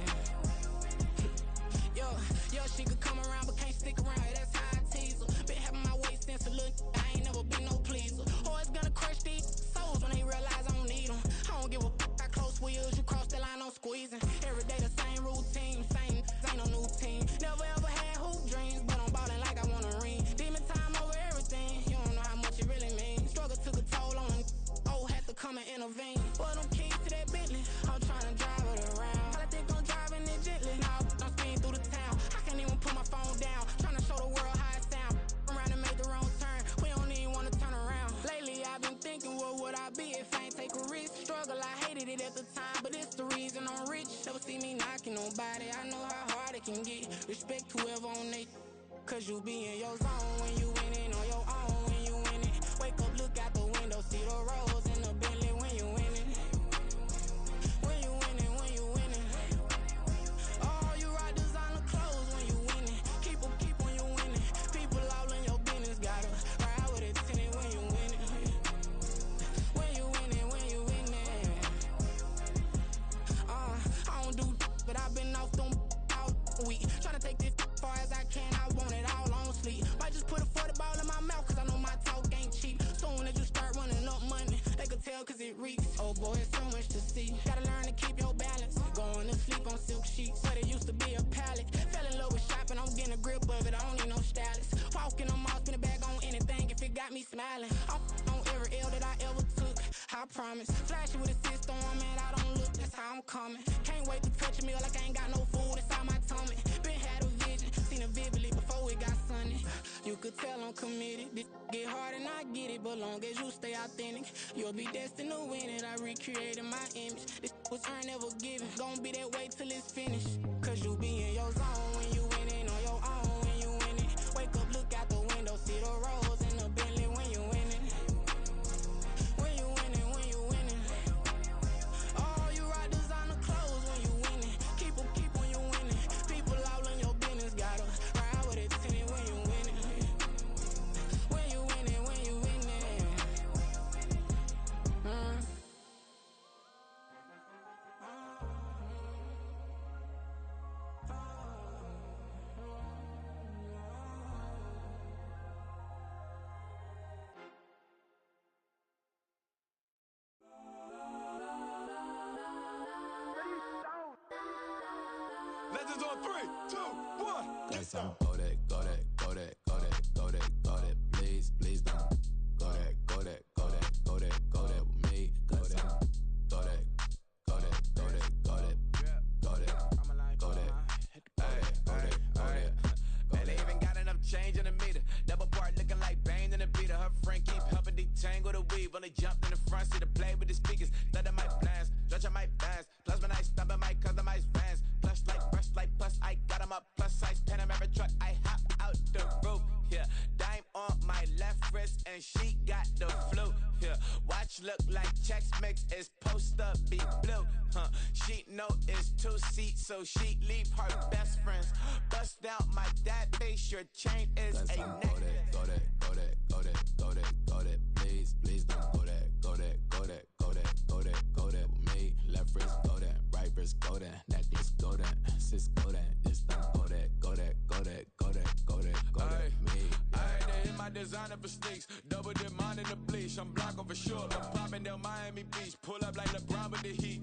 Yo, she could come around but can't stick around. That's how I tease her. Been having my way since a little. I ain't never been no pleaser. Always gonna crush these souls when they realize I don't need them. I don't give a how close wheels. You cross the line, I'm squeezing. Every day the same routine, same ain't no new team. Never ever had hoop dreams, but I'm ballin' like I want a ring. Demon time over everything. You don't know how much it really means. Struggle took a toll on them. Oh, had to come and intervene. But I'm keys to that Bentley. I'm tryna drive it around. I think I'm driving it gently. Now I'm speeding through the town. I can't even put my phone down. Tryna show the world how it sound. Around and make the wrong turn. We don't even wanna turn around. Lately I've been thinking, what would I be if I ain't take a risk? Struggle, I hated it at the time, but it's the reason I'm rich. Never see me knocking nobody. I know how hard it can get. Respect whoever on they. Cause you be in your zone when you winning on your own when you winning. Wake up, look out the window, see the rose in the Bentley when you winning. When you winning, when you winning. Oh, you rock designer clothes when you winning. Keep when you winning. People all in your business, gotta ride with it tinted when you winning. When you winning, when you winning. I don't do but I've been off them all week. Tryna take this far as I can, I want it all on sleep. Might just put a 40 ball in my mouth, cause I know my talk ain't cheap. Soon as you start running up money, they can tell cause it reeks. Oh boy, it's so much to see. Gotta learn to keep your balance. Going to sleep on silk sheets, but it used to be a pallet. Fell in love with shopping, I'm getting a grip of it, I don't need no stylist. Walking on mouth, spin a bag on anything if it got me smiling. I'm on every L that I ever took, I promise. Flashy with a system on, man, I don't look, that's how I'm coming. Can't wait to touch a meal like I ain't got no food inside my tummy. Been had a vision, seen it vividly before it got sunny. You could tell I'm committed. This get hard and I get it, but long as you stay authentic, you'll be destined to win it. I recreated my image. This was earned, never given. Gonna be that way till it's finished. Cause you be in your zone when you winning on your own when you winning. Wake up, look out the window, see the rose in the Bentley when you winning. When you winning, when you winning. Oh, you rock designer clothes when you winning. Keep when you winning. People all in your business, gotta ride with it tinted when you winning. When you winning, when you winning. Legends on 3, 2, 1. Yes, I'm go that, go that, go that, go that, go that, go that. Please, please don't go that, go that, go that, go that, go that with me. Go that, go that, go that, go that, go that, go that, go that, go that. Man, they even got enough change in the meter. Double part looking like Bane in the beater. Her friend keep helping detangle the weave. Only jumped in the front seat to play with the speakers. Thunder might blast, stretch my bands. Plus when I stumble my customized vans. Plush like brush like plus I got them up. Plus size Panamera truck. I hop out the roof. Yeah, dime on my left wrist and she got the flu. Yeah, watch look like Chex Mix is post up be blue. She know it's 2 seats, so she leave her best friends. Bust out my dad face, your chain is a necklace. Go that, go that, go that, go that, go that. Please, please don't go that, go that, go that, go that, go that, go that with me. Left wrist go that, right wrist go that, necklace go that, sis go that, just don't go that, go that, go that, go that, go that, go that with me. I had to hit my designer for sneaks. Double dip mine in the bleach. I'm blocking for sure. I'm popping down Miami Beach. Pull up like LeBron with the heat.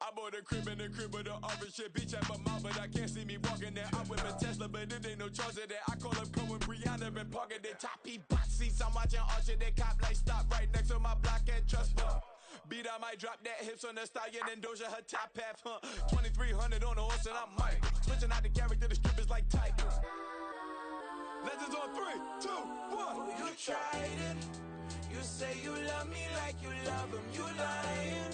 I bought a crib in the crib with the orange shit. Beach at my mouth, but I can't see me walking there. I'm with a Tesla, but it ain't no charge of that. I call up Cohen, Brianna, and parking the top. He box seats. I'm watching Archer. They cop like stop right next to my block and trust fund. Beat, I might drop that hips on the stallion and Doja her top half. 2300 on the horse and I'm Mike. Switching out the character, the strippers like Tigers. Legends on 3, 2, 1. Oh, you tried it. You say you love me like you love him. You lying.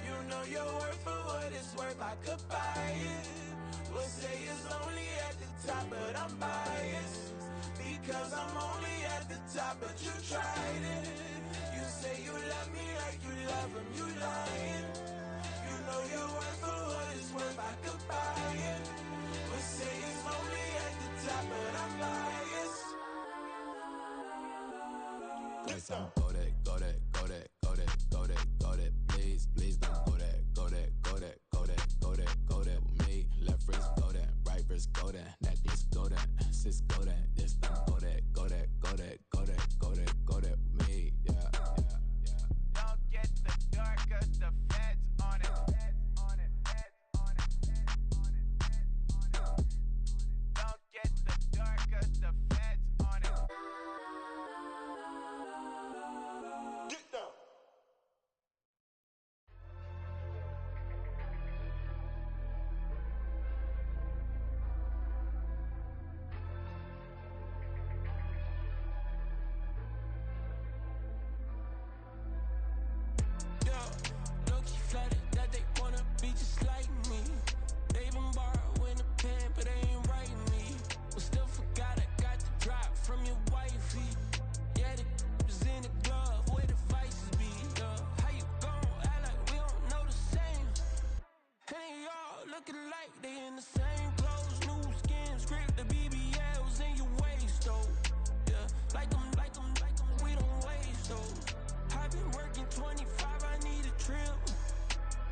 You know your worth for what it's worth. I could buy it. We'll say it's only at the top, but I'm biased. Be because I'm only at the top, but you tried it. You say you love me like you love him, you lying. You know your worth for what it's worth, I could buy it. But say it's only at the top, but I'm biased. Please don't go that, go that, go that, go that, go that, go that. Please, please don't go that, go that, go that, go that, go that, go that with me. Left wrist go that, right wrist go that, necklace go that, sis go that, this don't go that, go that, go that, go that, go that, go that with me. Yeah, yeah, yeah. Don't get the dark, cause the feds on it. Don't get the dark, cause the feds on it. Get down. Low-key flattered that they wanna be just like me. They been borrowing a pen, but they ain't writing me. But still forgot I got the drop from your wifey. Yeah, the was in the glove, where the vices be. How you gon' act like we don't know the same? And they all looking like they in the same clothes, new skin, script, the BBLs in your waist, though. Yeah, like them, we don't waste, though. I've been working 25, I need a trip.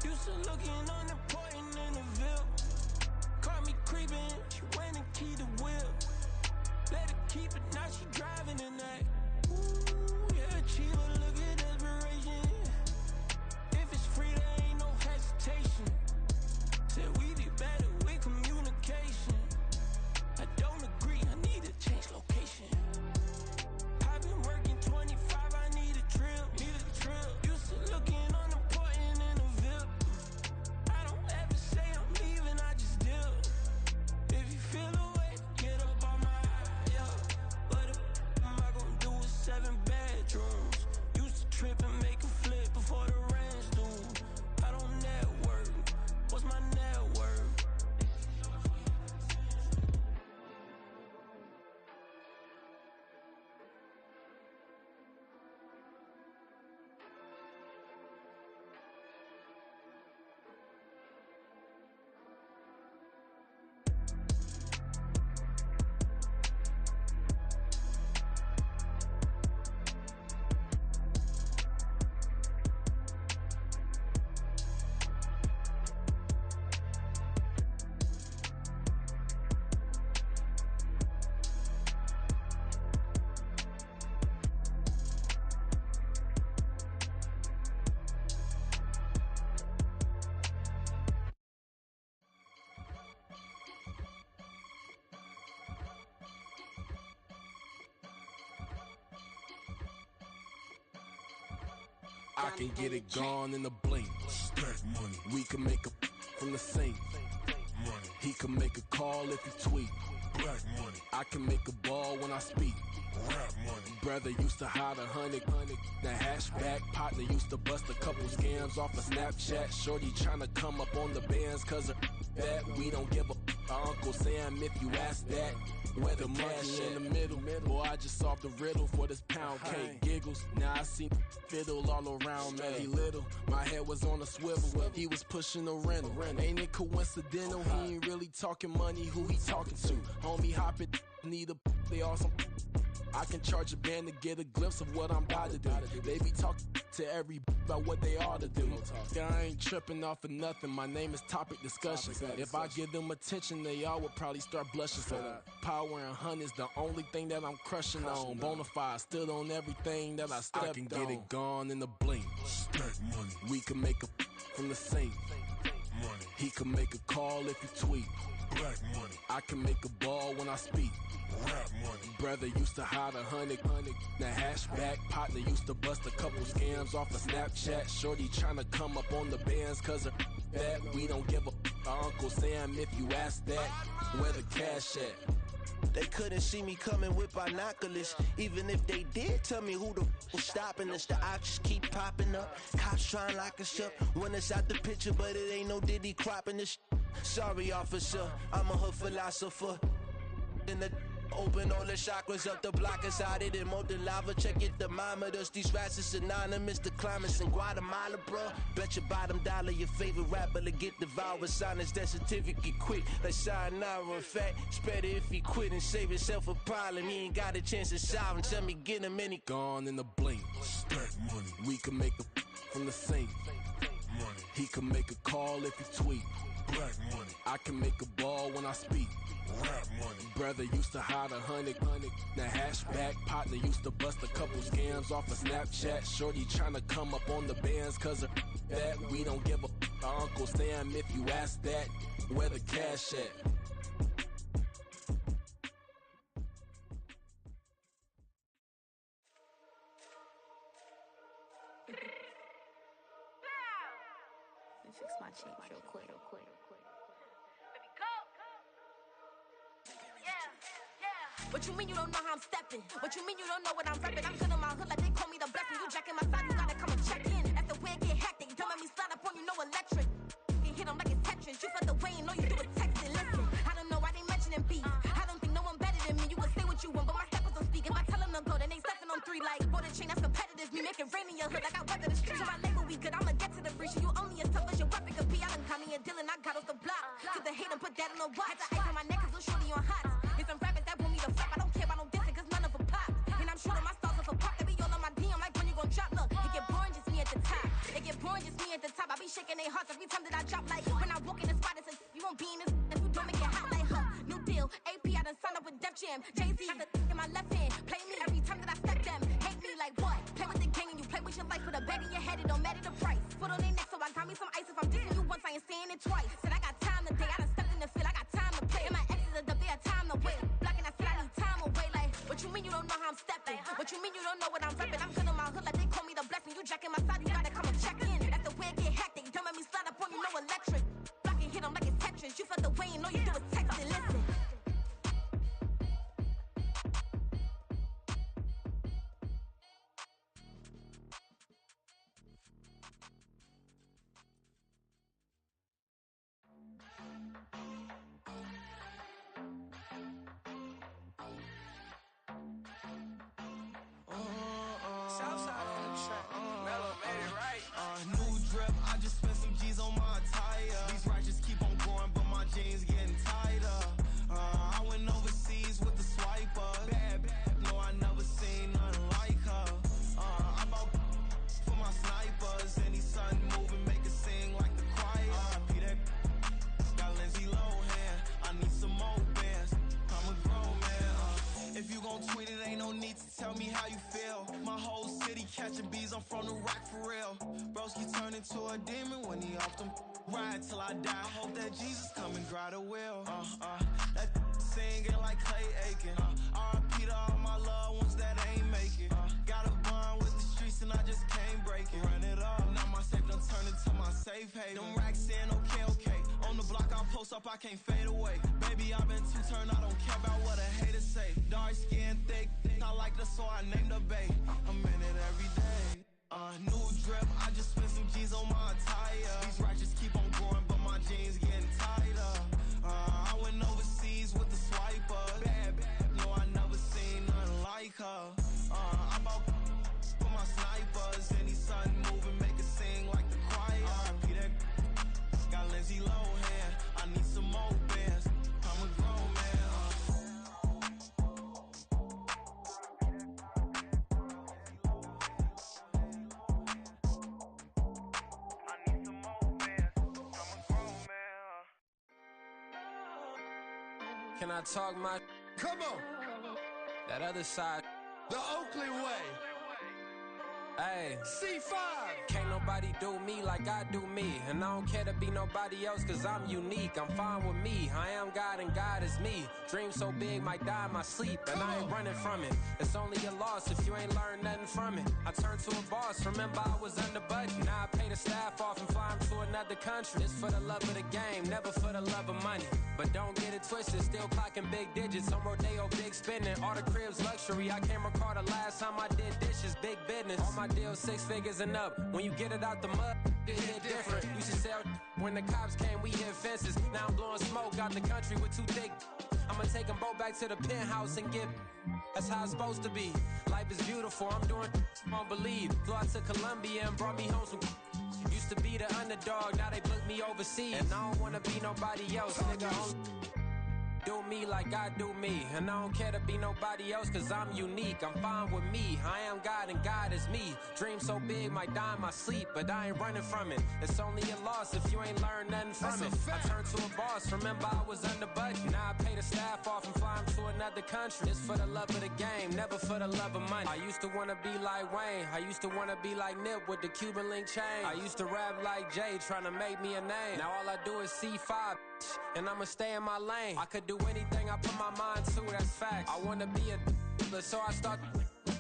Used to looking unimportant in the Ville. Caught me creeping, she went and keyed the whip. Let her keep it, now she driving in that. Ooh, yeah, Chiva, look at desperation. If it's free, there ain't no hesitation. Said we be better with communication. I don't agree, I need to change location. I've been working 25, I need a trip. Used to looking unimportant in the Ville. I don't ever say I'm leaving, I just deal. If you feel away, get up on my yeah. What am I gonna do with 7 bedrooms? Used to trip and make a flip before the rent's due. I don't network, what's my net worth? I can get it gone in a blink. Stack money. We can make a from the sink. Money. He can make a call if he tweet. Black money. I can make a ball when I speak. Rap money. Brother used to hide 100. The hashback partner used to bust a couple scams off of Snapchat. Shorty tryna come up on the bands cause of that. We don't give a Uncle Sam if you ask that. Where the cash in the middle. Boy, I just solved the riddle for this pound cake. Giggles, now I see fiddle all around me. Little, my head was on a swivel. He was pushing a rental. Ain't it coincidental? He ain't really talking money. Who he talking to? Homie hopping, need a they awesome. I can charge a band to get a glimpse of what I'm about to do. They be talking to every about what they ought to do. I ain't tripping off of nothing. My name is Topic Discussion. If I give them attention, they all would probably start blushing. So power and hunt is the only thing that I'm crushing on. Bonafide stood on everything that I stepped on. I can get it gone in a blink. Stack money. We can make a from the sink. Money. He can make a call if he tweet. Black money. I can make a ball when I speak. Rap money. Brother used to hide 100. The hashback partner used to bust a couple scams off of Snapchat. Shorty tryna come up on the bands cause of that. We don't give a Uncle Sam if you ask that. Where the cash at? They couldn't see me coming with binoculars. Even if they did tell me who the was stopping us, the options keep popping up. Cops trying to lock us up when it's out the picture, but it ain't no Diddy cropping this. Sorry, officer, I'm a hood philosopher. In the open all the chakras up the block inside it and molten lava. Check your thermometers. These rats is synonymous to climates in Guatemala, bro. Bet your bottom dollar your favorite rapper to get devoured. Sign his death certificate quick. Like sayonara. In fact, it's better if he quit and save himself a problem. He ain't got a chance to solve him. Tell me get him and he gone in the blink. Stack money. We can make a from the sink. Money. He can make a call if he tweet. Black money. I can make a ball when I speak. Rap money. Brother used to hide 100 the hatchback. Partner used to bust a couple scams off of Snapchat. Shorty tryna come up on the bands cause of that. We don't give a Uncle Sam if you ask that. Where the cash at? Let me fix my change real quick. What you mean you don't know how I'm stepping? What you mean you don't know what I'm repping? I'm good in my hood like they call me the blessing. You jacking my side, you gotta come and check in. That's the way it get hectic. Don't make me slide up on you, no electric. You hit them like it's Tetris. You felt the way and all you do is text it. Listen, I don't know why they mentioning beef. I don't think no one better than me. You can say what you want, but my steppers don't speak. If I tell them to go, then they stepping on 3 like border chain. That's competitive. Me make it rain in your hood like I weather the streets. So my label we good. I'ma get to the breach. You only as tough as your weapon could be. I done caught me a deal and I got off the block. Took the hate and put that on the watch. Had the ice on my neck cause little shorty on hot. Here's some rappers that want me to flop. I don't care about no dissing cause none of them pop. And I'm shooting my stars off a pop. They be all on my DM like when you gon' drop. Look, it get boring just me at the top. It get boring just me at the top. I be shaking their hearts every time that I drop. Like when I walk in the spot it says you won't be in this if you don't make it hot like her. New deal, AP I done signed up with Def Jam. Jay-Z got the in my left hand. Play me every time that I step them. Hate me like what? Play with the gang and you play with your life. Put a bag in your head, it don't matter the price. Foot on their neck so I got me some ice. If I'm dissing you once I ain't saying it twice. Said I got time today, I done stepped in the field. I got time to play. And my exes are up there, time to wait. Blocking I said I need time away. Like what you mean you don't know how I'm stepping? What you mean you don't know what I'm repping? I'm good in my hood like they call me the blessing. You jacking my side, you gotta come and check in. That's the way it get hectic. Don't make me slide up on you, no electric. Blocking hit them like it's Tetris. You felt the way and all you do is text it. Listen. Southside on the track. Mellow made it right. New drip, I just spent some G's on my attire. These righteous keep on going, but my jeans getting tighter. I went overseas with the swiper. Bad, no, I never seen nothing like her. I bought for my snipers. Any sun moving, make it sing like the choir. Peter got Lindsay Lohan. I need some more bands. I'm a grown man. If you gon' tweet it, ain't no need to tell me how you feel. My whole city catching bees, I'm from the rock for real. Broski turned into a demon when he off them. Ride till I die, hope that Jesus come and grab the wheel. That singing like Clay Aiken. R.I.P. to all my loved ones that ain't make it. Got a bond with the streets and I just can't break it. Run it up, now my safe done turned into my safe haven. Them racks in, okay. On the block I post up, I can't fade away. Baby, I've been too turned, I don't care about what a hater say. Dark skin, thick, I like the so I named the bay. I'm in it every day. New drip, I just spent some G's on my attire. These righteous keep on growing, but my jeans getting tighter. I went overseas with the swiper. Bad, no, I never seen nothing like her. I bought for my snipers. Any sun moving, make it sing like the choir. Peter got Lindsay Lohan. I need some more bands. I'm a grown man. Can I talk my? Come on. That other side. The Oakland way. Hey. C5. Can't nobody do me like I do me. And I don't care to be nobody else cause I'm unique. I'm fine with me. I am God and God is me. Dream so big might die in my sleep. And I ain't running from it. It's only a loss if you ain't learned nothing from it. I turned to a boss. Remember I was under budget. Now I pay the staff off and fly them to another country. It's for the love of the game, never for the love of money. But don't get it twisted, still clocking big digits. On Rodeo, big spending. All the cribs luxury. I can't recall the last time I did dishes, big business. All my deals 6 figures and up. When you get it out the mud, it hit different. Used to sell when the cops came, we hit fences. Now I'm blowing smoke out the country with 2 thick. I'm I'ma take them both back to the penthouse and get. That's how it's supposed to be. Life is beautiful, I'm doing won't believe. Flew out to Colombia and brought me home some. Used to be the underdog, now they book me overseas. And I don't wanna be nobody else, nigga. Do me like I do me. And I don't care to be nobody else, cause I'm unique. I'm fine with me, I am God and God is me. Dream so big, might die in my sleep, but I ain't running from it. It's only a loss if you ain't learned nothing from it. I turned to a boss, remember I was under budget. Now I pay the staff off and fly them to another country. It's for the love of the game, never for the love of money. I used to wanna be like Wayne, I used to wanna be like Nip with the Cuban link chain. I used to rap like Jay, trying to make me a name. Now all I do is C5, and I'ma stay in my lane. I could do anything I put my mind to, that's facts. I wanna be a so I start.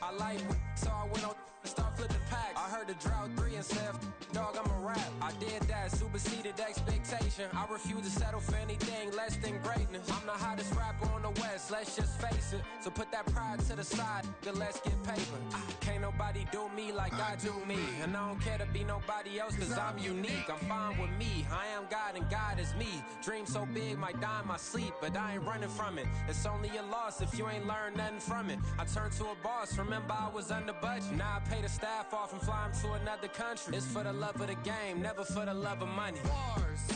I like so I went on start flipping packs. I heard the drought 3 and said, dog, I'm a rap. I did that, superseded expectation. I refuse to settle for anything less than greatness. I'm the hottest rapper on the West, let's just face it. So put that pride to the side, then let's get paper. Can't nobody do me like I do me. And I don't care to be nobody else, cause I'm unique. I'm fine with me, I am God and God is me. Dream so big, might die in my sleep, but I ain't running from it. It's only a loss if you ain't learned nothing from it. I turned to a boss, remember I was under budget. Now I pay the staff off and fly them to another country. It's for the love of the game, never for the love of money. Bars,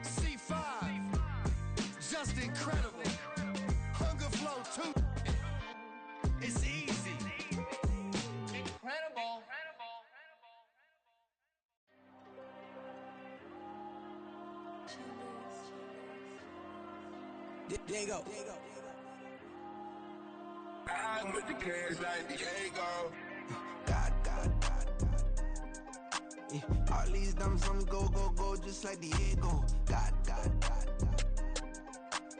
C5, just incredible. Hunger flow too. It's easy. Incredible. There you go. I'm with the cash like Diego. God. Yeah. All these diamonds on me go, just like Diego. God.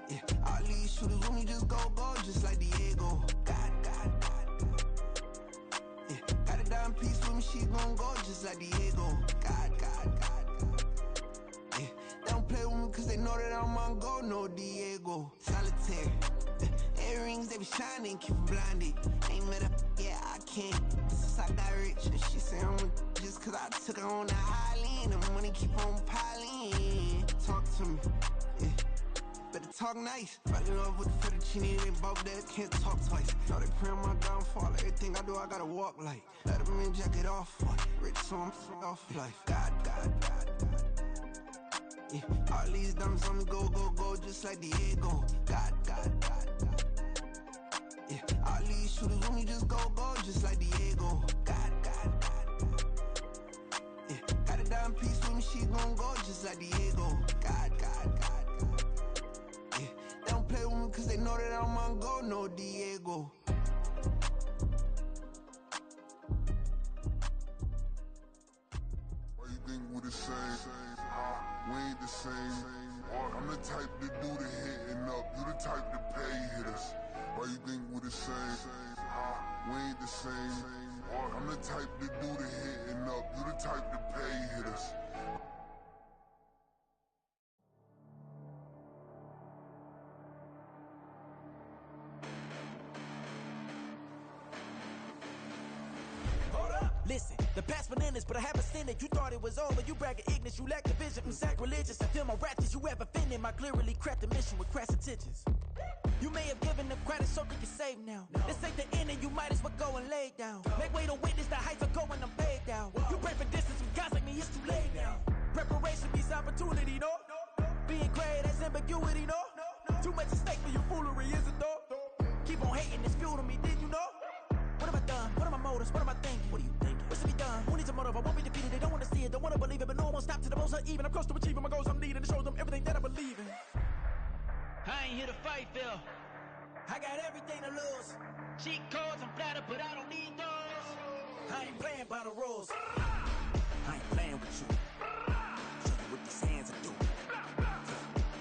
Yeah. All these shooters with me just go, just like Diego. God. Yeah. Got a dime piece with me, she gon' go just like Diego. God. Yeah. They don't play with me cause they know that I'm on go, no Diego. Solitaire. Earrings, they be shining, keep them blinded. Ain't met up, yeah, I can't. Since I got rich, and she say I'm with just cause I took her on the island. The money keep on piling. Talk to me, yeah. Better talk nice. Fucking up with the fettuccine, they both dead, can't talk twice. Know they pray on my downfall, everything I do, I gotta walk like. Let them in, jacket off, rich, so I'm off life. God. Yeah. All these diamonds on me go, just like Diego. God. Yeah. All these shooters with me just go, just like Diego. God. Yeah. Got a dime piece with me, she gon' go just like Diego. God. Yeah. They don't play with me cause they know that I'm on go, no Diego. Why you think we the same? We ain't the same. I'm the type to do the hitting up, you the type to pay hitters. Why you think we the same? We ain't the same. I'm the type to do the hitting up, you the type to pay hitters. Listen, the past bananas, but I haven't seen it. You thought it was over, you bragging ignorance, you lack the vision. I'm sacrilegious, I feel my ratchets, you ever offended my clearly crafted mission with crass intentions. You may have given them credit so they can save now. This ain't the end and you might as well go and lay down. Make way to witness the heights of going, I'm paid down. You pray for distance with guys like me, it's too late now. Preparation means opportunity, no? Being great, that's ambiguity, no? Too much at stake for your foolery, is it though? Keep on hating, it's fuel to me, did you know? What have I done? What are my motives? What am I thinking? What are you thinking? What's to be done? Who needs a motive? I won't be defeated. They don't want to see it, don't want to believe it, but no one won't stop to the most uneven. I'm close to achieving my goals. I'm needing to show them everything that I believe in. I ain't here to fight, Phil. I got everything to lose. Cheat codes, I'm flattered, but I don't need those. I ain't playing by the rules. I ain't playing with you. Show you what these hands are doing.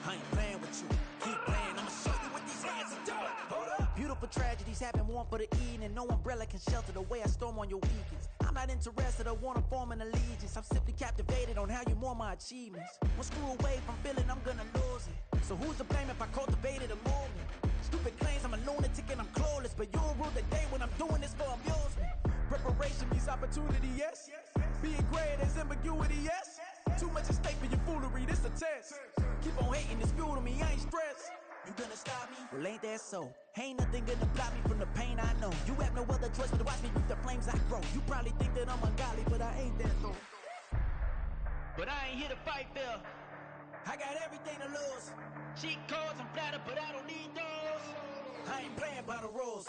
I ain't playing with you. Keep playing, I'ma show you what these hands are doing. Hold up. Beautiful tragedies happen, one for the evening. No umbrella can shelter the way I storm on your weekends. I'm not interested or wanna form an allegiance. I'm simply captivated on how you more my achievements. One screw away from feeling I'm gonna lose it. So who's to blame if I cultivated a movement? Stupid claims I'm a lunatic and I'm clueless, but you'll rule the day when I'm doing this for amusement. Preparation means opportunity, yes. Being great as ambiguity, yes. Too much at stake for your foolery, this a test. Keep on hating, it's fuel to me, I ain't stressed. You gonna stop me? Well, ain't that so? Ain't nothing gonna block me from the pain I know. You have no other choice but to watch me reap the flames I grow. You probably think that I'm ungodly, but I ain't that though. But I ain't here to fight fair. I got everything to lose. Cheat codes, I'm flattered, but I don't need those. I ain't playing by the rules.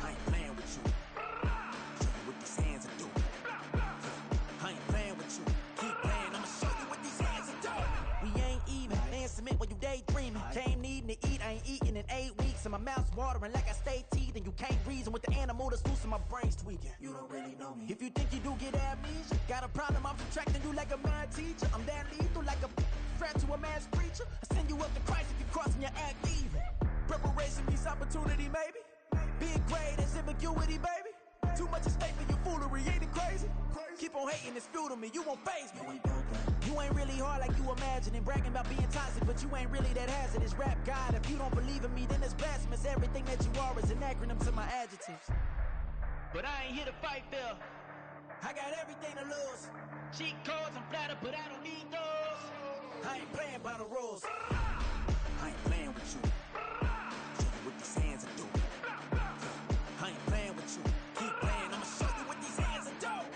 I ain't playing with you. Show you what these hands are doing. I ain't playing with you. Keep playing, I'ma show you what these hands are doing. We ain't even. Man, submit when you daydreaming. Came needing to eat, I ain't eating in 8 weeks. And my mouth's watering like I stay teething. You can't reason with the animal that's loose and my brain's tweaking. You don't really know me. If you think you do get amnesia, got a problem, I'm subtracting you like a mad teacher. I'm that lethal like a threat to a mass preacher. I send you up to Christ if you crossing your act evil. Preparation means opportunity, maybe. Big grade is ambiguity, baby. Too much is fake for your foolery, ain't it crazy? Keep on hating, it's fuel to me, you won't faze me. You ain't really hard like you imagining. Bragging about being toxic, but you ain't really that hazardous. Rap God, if you don't believe in me, then it's blasphemous. Everything that you are is an acronym to my adjectives. But I ain't here to fight fair. I got everything to lose. Cheat codes, I'm flattered, but I don't need those. I ain't playing by the rules. I ain't playing with you. Show you what these hands are doing. I ain't playing with you. Keep playing, I'ma show you what these hands are doing.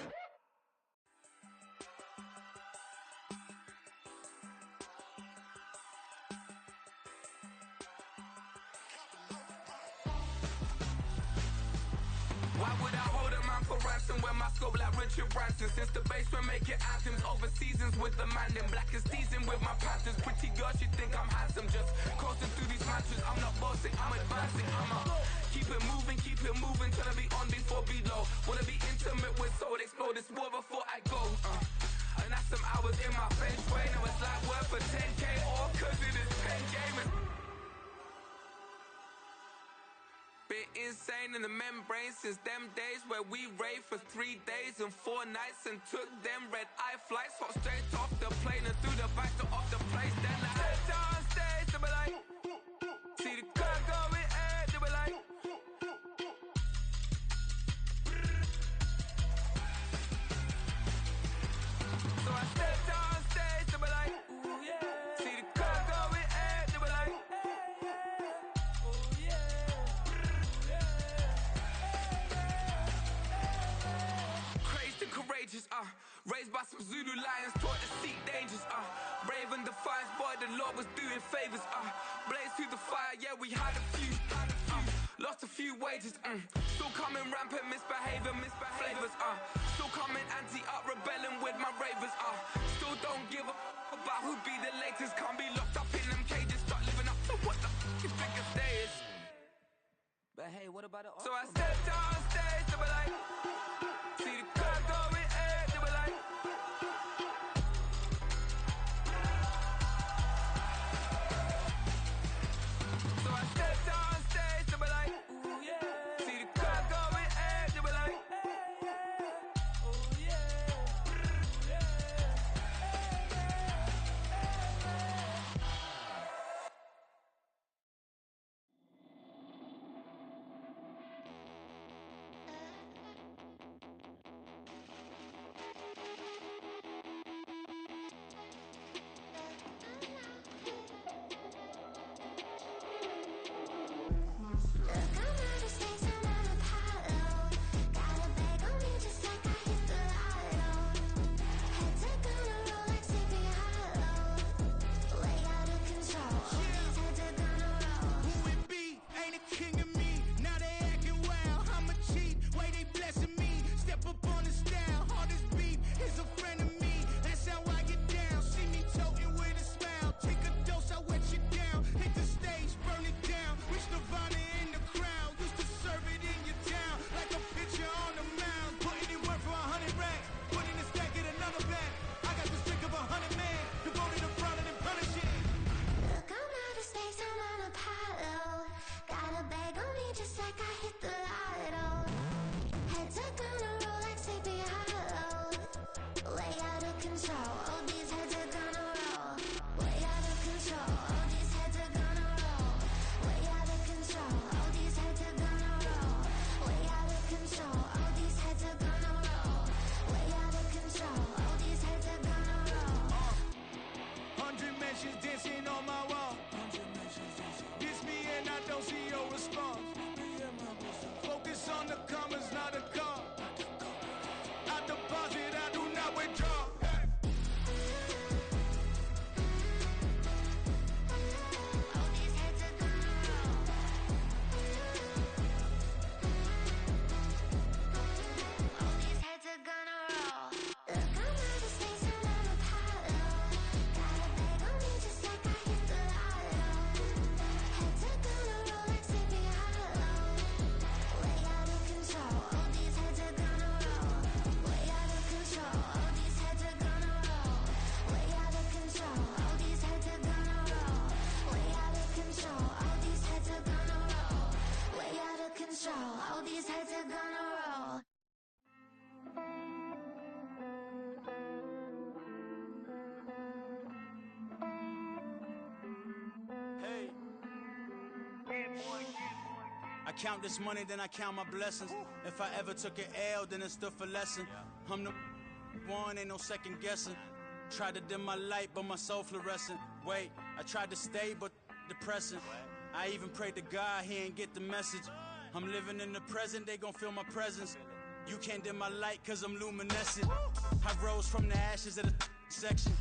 Why would I hold a man for ransom when my scope like Richard Branson? Since the basement making anthems over seasons with the man in black is teasing with my patterns. Pretty girls, you think I'm handsome, just coasting through these matches. I'm not bossing, I'm advancing. Keep it moving, tryna be on before below. Wanna be intimate with soul, explore this war before I go. And that's some hours in my feng shui. Now it's like work for 10K, all cause it is pen gaming. Been insane in the membrane since them days where we raved for 3 days and 4 nights and took them red eye flights. Hot straight off the plane and through the back to off the place. Then I head down stage, they be like, see the crowd going air, they be like. So I step down stage, they be like, ooh yeah. See the crowd going air, they be like, ooh yeah. Crazed and courageous, raised by some Zulu lions, taught to seek dangers, brave and defiant, boy, the Lord was doing favors, blaze through the fire, yeah, we had a few, lost a few wages, still coming rampant, misbehaving, flavors, still coming anti-up, rebelling with my ravers, still don't give a about who be the latest, can't be locked up in them cages, start living up to what the you think a day is. But hey, what about the So I stepped on stage, they were like, see the crowd going air, they were like. So I stepped on stage, they were like, ooh yeah. See the crowd going air, they were like, ooh yeah. count this money, then I count my blessings. If I ever took an L, then it stood for lesson. I'm the one, ain't no second guessing. Tried to dim my light, but my soul fluorescent. Wait, I tried to stay, but depressing. I even prayed to God, he ain't get the message. I'm living in the present, they gon' feel my presence. You can't dim my light, cause I'm luminescent. I rose from the ashes of the section.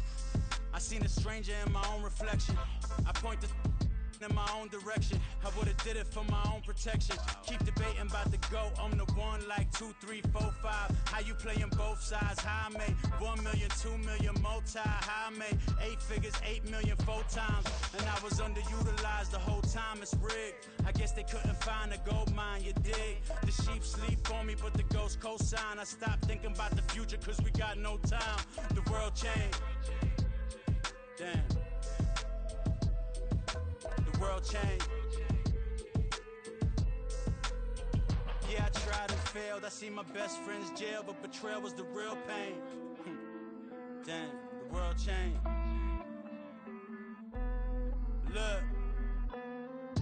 I seen a stranger in my own reflection. I point the in my own direction. I would've did it for my own protection. Keep debating about the GOAT. I'm the one like 2, 3, 4, 5. How you playing both sides? How I made 1 million, 2 million, multi. How I made 8 figures, 8 million, 4 times. And I was underutilized the whole time. It's rigged. I guess they couldn't find a gold mine, you dig? The sheep sleep on me, but the ghost cosign. I stopped thinking about the future, cause we got no time. The world changed. Damn. The world changed. Yeah, I tried and failed. I see my best friends jail, but betrayal was the real pain. Damn, the world changed. Look,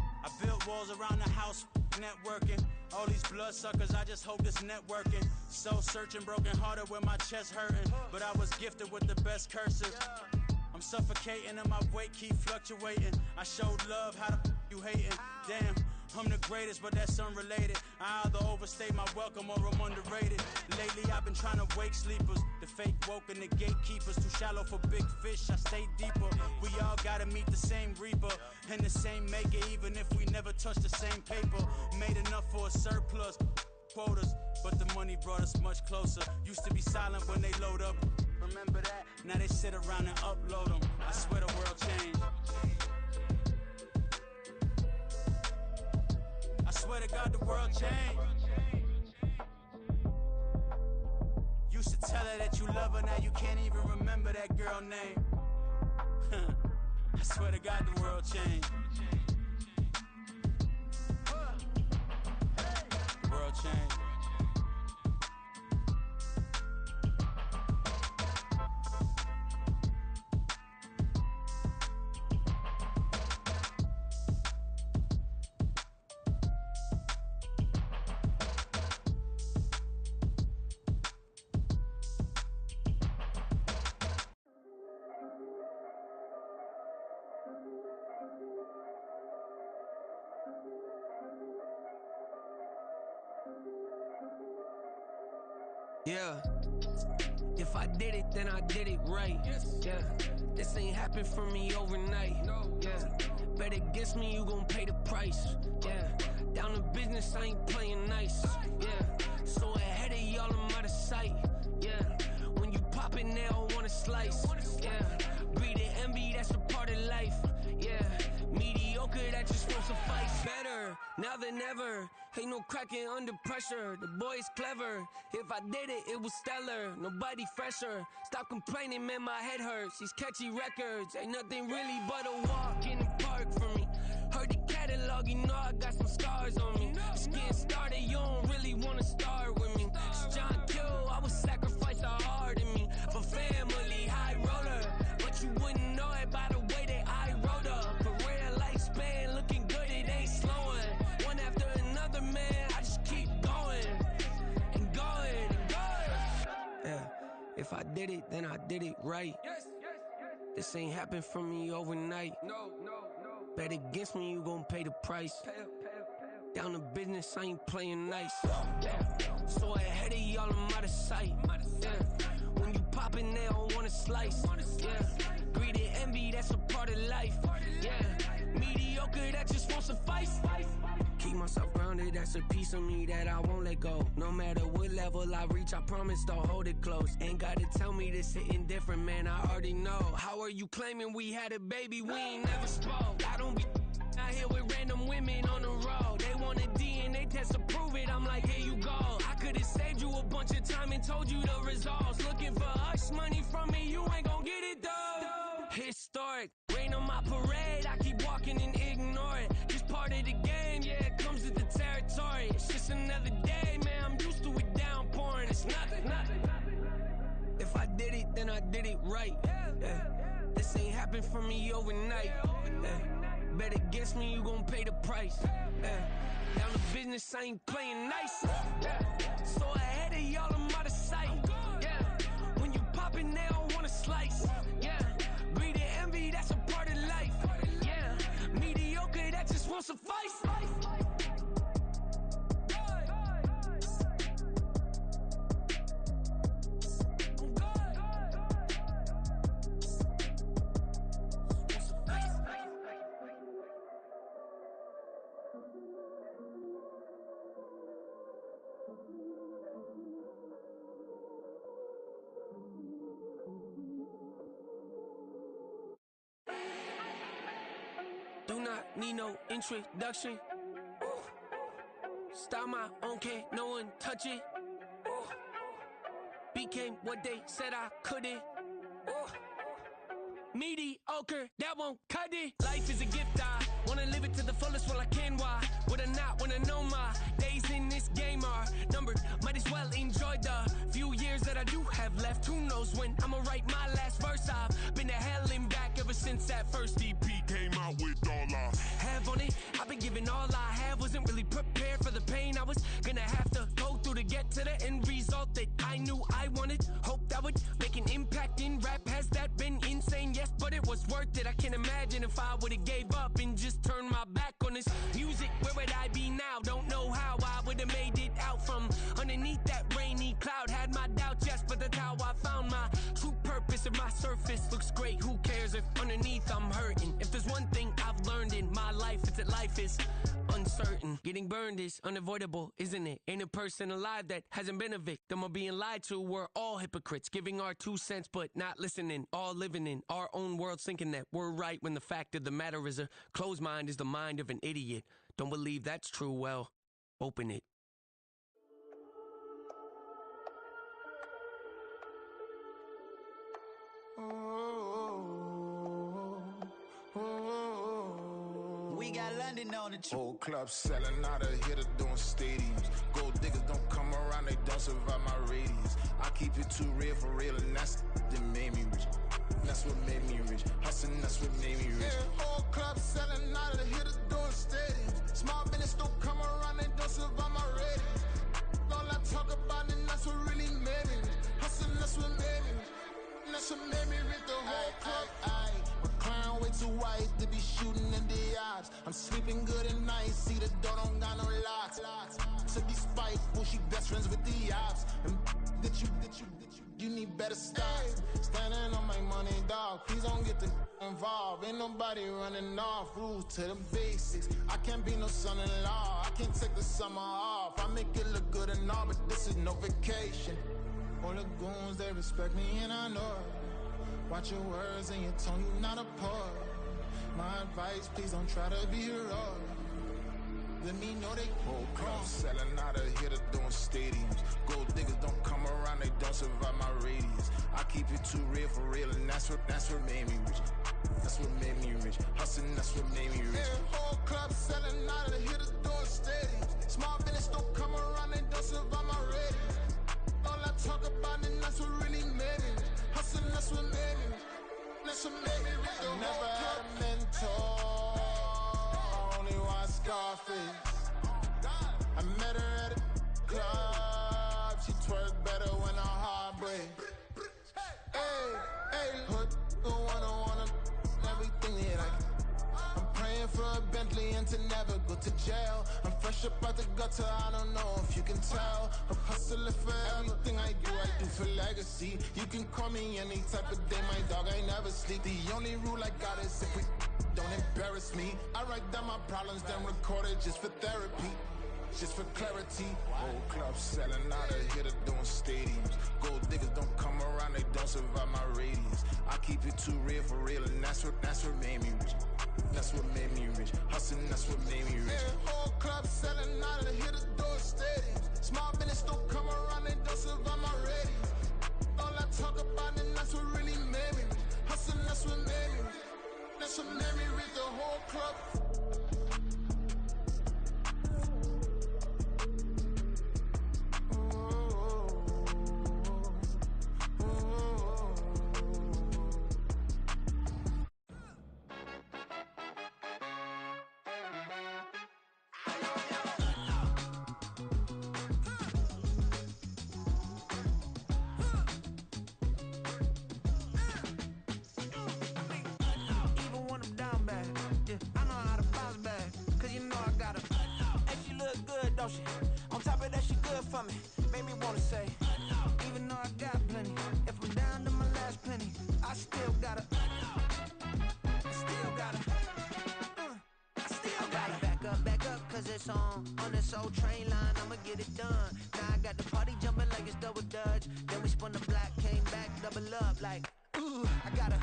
I built walls around the house, networking. All these bloodsuckers, I just hope this networking. Soul searching, broken hearted with my chest hurting. But I was gifted with the best cursive. I'm suffocating and my weight keep fluctuating. I showed love, how the you hating? Damn, I'm the greatest, but that's unrelated. I either overstay my welcome or I'm underrated. Lately I've been trying to wake sleepers. The fake woke and the gatekeepers. Too shallow for big fish, I stay deeper. We all gotta meet the same reaper and the same maker, even if we never touch the same paper. Made enough for a surplus quotas, but the money brought us much closer. Used to be silent when they load up. Remember that? Now they sit around and upload them. I swear the world changed. I swear to God the world changed. Used to tell her that you love her, now you can't even remember that girl name. I swear to God the world changed. The world changed. Yeah, if I did it, then I did it right. Yeah, this ain't happened for me overnight. Yeah, bet against me, you gon' pay the price. Yeah, down to business, I ain't playing nice. Yeah, so ahead of y'all, I'm out of sight. Yeah, when you poppin', they all wanna slice. Yeah, greed and envy, that's a part of life. Yeah, mediocre, that just won't suffice. Better now than ever. Ain't no cracking under pressure. The boy's clever. If I did it, it was stellar. Nobody fresher. Stop complaining, man, my head hurts. These catchy records ain't nothing really but a walk in the park for me. Heard the catalog, you know I got some scars on me. Just getting started, you don't really wanna start with me. It's John Kill, I would sacrifice a heart in me for family, high roller. But you wouldn't know it by the way that I wrote up. Career lifespan looking good, it ain't slowing. One after another, man, I just keep going and going and going. Yeah, if I did it, then I did it right. This ain't happened for me overnight. No. Bet against me, you gon' pay the price. Down to business, I ain't playing nice. Yeah, so ahead of y'all, I'm out of sight. Yeah, when you poppin', they don't wanna slice. Yeah, greed and envy, that's a part of life. Yeah, mediocre, that just won't suffice. Keep myself grounded, that's a piece of me that I won't let go. No matter what level I reach, I promise to hold it close. Ain't gotta tell me this hitting different, man, I already know. How are you claiming we had a baby, we ain't never spoke? I don't be out here with random women on the road. They want a DNA test to prove it, I'm like, here you go. I could've saved you a bunch of time and told you the results. Looking for hush money from me, you ain't gon' get it though. Historic, rain on my parade, I keep walking and ignore it. Just part of the game, yeah, it comes with the territory. It's just another day, man, I'm used to it downpouring. It's nothing. If I did it, then I did it right. Yeah. This ain't happened for me overnight. Yeah. Bet against me, you gon' pay the price. Down to business, I ain't playing nice. So ahead of y'all, I'm out of sight. When you poppin', they don't wanna slice. Greed and envy, that's a part of life. Mediocre, that just won't suffice. Do not need no introduction. Start my own, can't no one touch it. Became what they said I couldn't. Mediocre, that won't cut it. Life is a gift, I wanna live it to the fullest while I can. Why would I not wanna know my days in this game are numbered? Might as well enjoy the few years that I do have left. Who knows when I'ma write my last verse? I've been to hell and back ever since that first EP came out with all I have on it. I've been giving all I have, wasn't really prepared for the pain I was gonna have to go through to get to the end result that I knew I wanted. Hope that would make an impact in rap. Has that been insane? Yes, but it was worth it. I can't imagine if I would've gave up and just turned my back on this music. Where would I be now? Don't know how I would've made it out from underneath that rainy cloud. Had my doubts, yes, but that's how I found my true purpose. If my surface looks great, who cares if underneath I'm hurting? If there's one thing I've learned in my life, it's that life is uncertain. Getting burned is unavoidable, isn't it? Ain't a person alive that hasn't been a victim of being lied to. We're all hypocrites, giving our 2 cents but not listening. All living in our own world, thinking that we're right when the fact of the matter is a closed mind is the mind of an idiot. Don't believe that's true? Well, open it. We got London on the Whole club selling out of hitter doing stadiums. Gold diggers don't come around, they don't survive my radius. I keep it too real for real, and that's that made me rich. That's what made me rich. Hustling, that's what made me rich. Yeah, whole club selling out of hitters doing stadiums. Small business don't come around, they don't survive my radius. All I talk about, and that's what really made me rich. Hustling, that's what made me rich. And that's what made me rich. The whole club. My crown way too white to be shooting in the odds. I'm sleeping good at night, see the door don't got no locks. To be spiteful, she best friends with the ops. And that you need better stop. Standing on my money, dog. Please don't get the involved. Ain't nobody running off. Rules to the basics. I can't be no son-in-law. I can't take the summer off. I make it look good and all, but this is no vacation. All the goons, they respect me and I know it. Watch your words and your tone, you not a poet. My advice, please don't try to be heroic. Let me know they whole club selling out of hitter doing stadiums. Gold diggers don't come around, they don't survive my radius. I keep it too real for real, and that's what made me rich. That's what made me rich. Hustling, that's what made me rich. Yeah, whole club selling out of the hitters doing stadiums. Small business don't come around, they don't survive my radius. All I talk about, and that's what really made me rich. Hustling, that's what made me rich. That's what made me rich. I never had a mentor. I only watch Scarface. I met her at a club. She twerk better when her heart breaks. Hey, hood, wanna everything that I can. I'm praying for a Bentley and to never go to jail. I'm fresh up out the gutter, I don't know if you can tell. I'm hustling for everything I do for legacy. You can call me any type of day, my dog, I never sleep. The only rule I got is if we don't embarrass me. I write down my problems, then record it just for therapy. Just for clarity. Whole club selling out of hitter doing stadiums. Gold diggers don't come around, they don't survive my radius. I keep it too real for real, and that's what made me rich. That's what made me rich. Hustling, that's what made me rich. Yeah, whole club selling out of the hitters doing stadiums. Small business don't come around, they don't survive my radius. All I talk about, and that's what really made me rich. Hustling, that's what made me rich. That's what made me rich. The whole club. Yeah, I know how to bounce back, cause you know I got her. And she look good, don't she? On top of that, she good for me. Made me wanna say, even though I got plenty, if I'm down to my last penny, I still got her. Still got her. I gotta back up, cause it's on this old train line, I'ma get it done. Now I got the party jumping like it's double dutch. Then we spun the block, came back, double up like, ooh, I got her.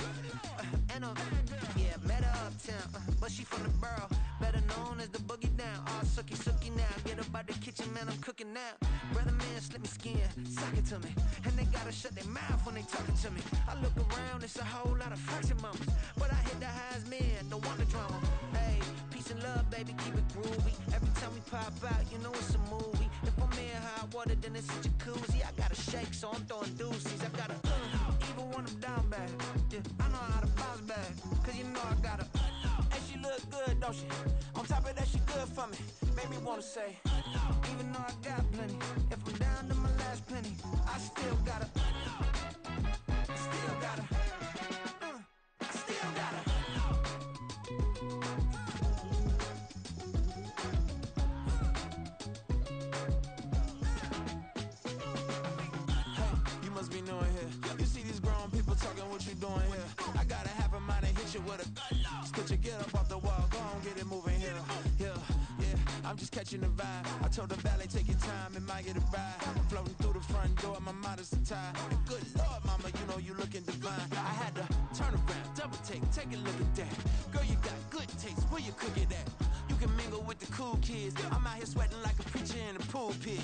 Yeah, met her uptown, but she from the borough, better known as the boogie down. All sookie now, get up out the kitchen, man, I'm cooking now. Brother man, slip me skin, suck it to me. And they gotta shut their mouth when they talking to me. I look around, it's a whole lot of fraction mamas, but I hit the highs, man, don't want the drama. Hey, peace and love, baby, keep it groovy. Every time we pop out, you know it's a movie. If I'm in hot water, then it's a jacuzzi. I gotta shake, so I'm throwing deuces. I gotta even when I'm down bad. Yeah, I know how to bounce back, cause you know I got her. and she look good, don't she? On top of that, she good for me. Made me wanna say, even though I got plenty, if I'm down to my last penny, I still got her. Still got her. Still got her. you must be new in here. You see these grown people talking, what you doing here? I got a half a mind to hit you with a put your get up off the wall, go on, get it moving here. Yeah, I'm just catching the vibe. I told the valet, take your time, it might get a ride. Floating through the front door, my mind is a tie. And good Lord, mama, you know you looking divine. I had to turn around, double take a look at that. Girl, you got good taste, where you cook it at? You can mingle with the cool kids. I'm out here sweating like a preacher in a pulpit.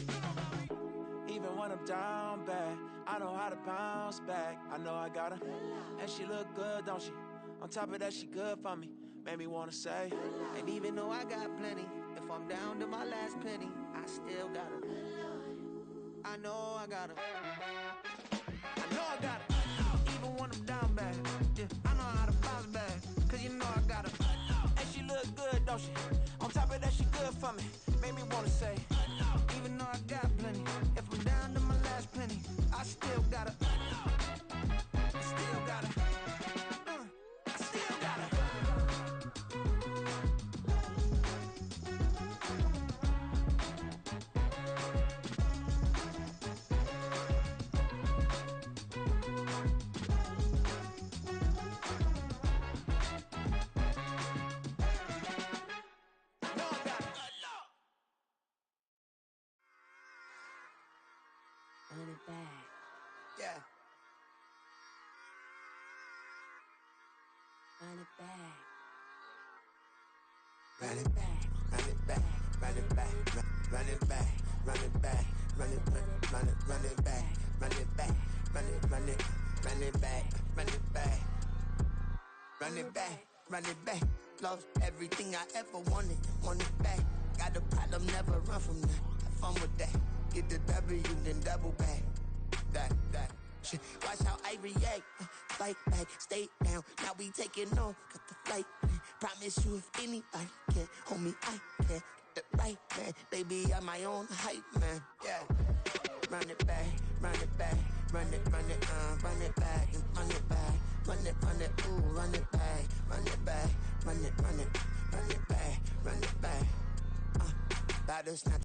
Even when I'm down bad, I know how to bounce back. I know I got her, and she look good, don't she? On top of that, she good for me. Made me wanna say, and even though I got plenty, if I'm down to my last penny, I still got her. I know I got her. I know I got her. Even when I'm down bad, yeah, I know how to bounce back, cause you know I got her. and she look good, don't she? On top of that, she good for me. Made me wanna say, even though I got plenty, if I'm down to my last penny, I still got her. Still got her. Still got her. Run it back. yeah. Run it back. Run it back, run it back, run it back, run it back, run it back, run it back, run it back, run it back, run it back, run it back, run it back, run it back. Lost everything I ever wanted, want it back. Got a problem, never run from that. Have fun with that. Get the W, then double back. That. Shit. Watch how I react. Fight back, stay down. Now we taking off, got the flight. Promise you if anybody can, homie, I can. Get the right man, baby, I'm my own hype man. Yeah. Run it back, run it back, run it back, and run it back, run it, ooh, run it back, run it back, run it back, run it back. Battles not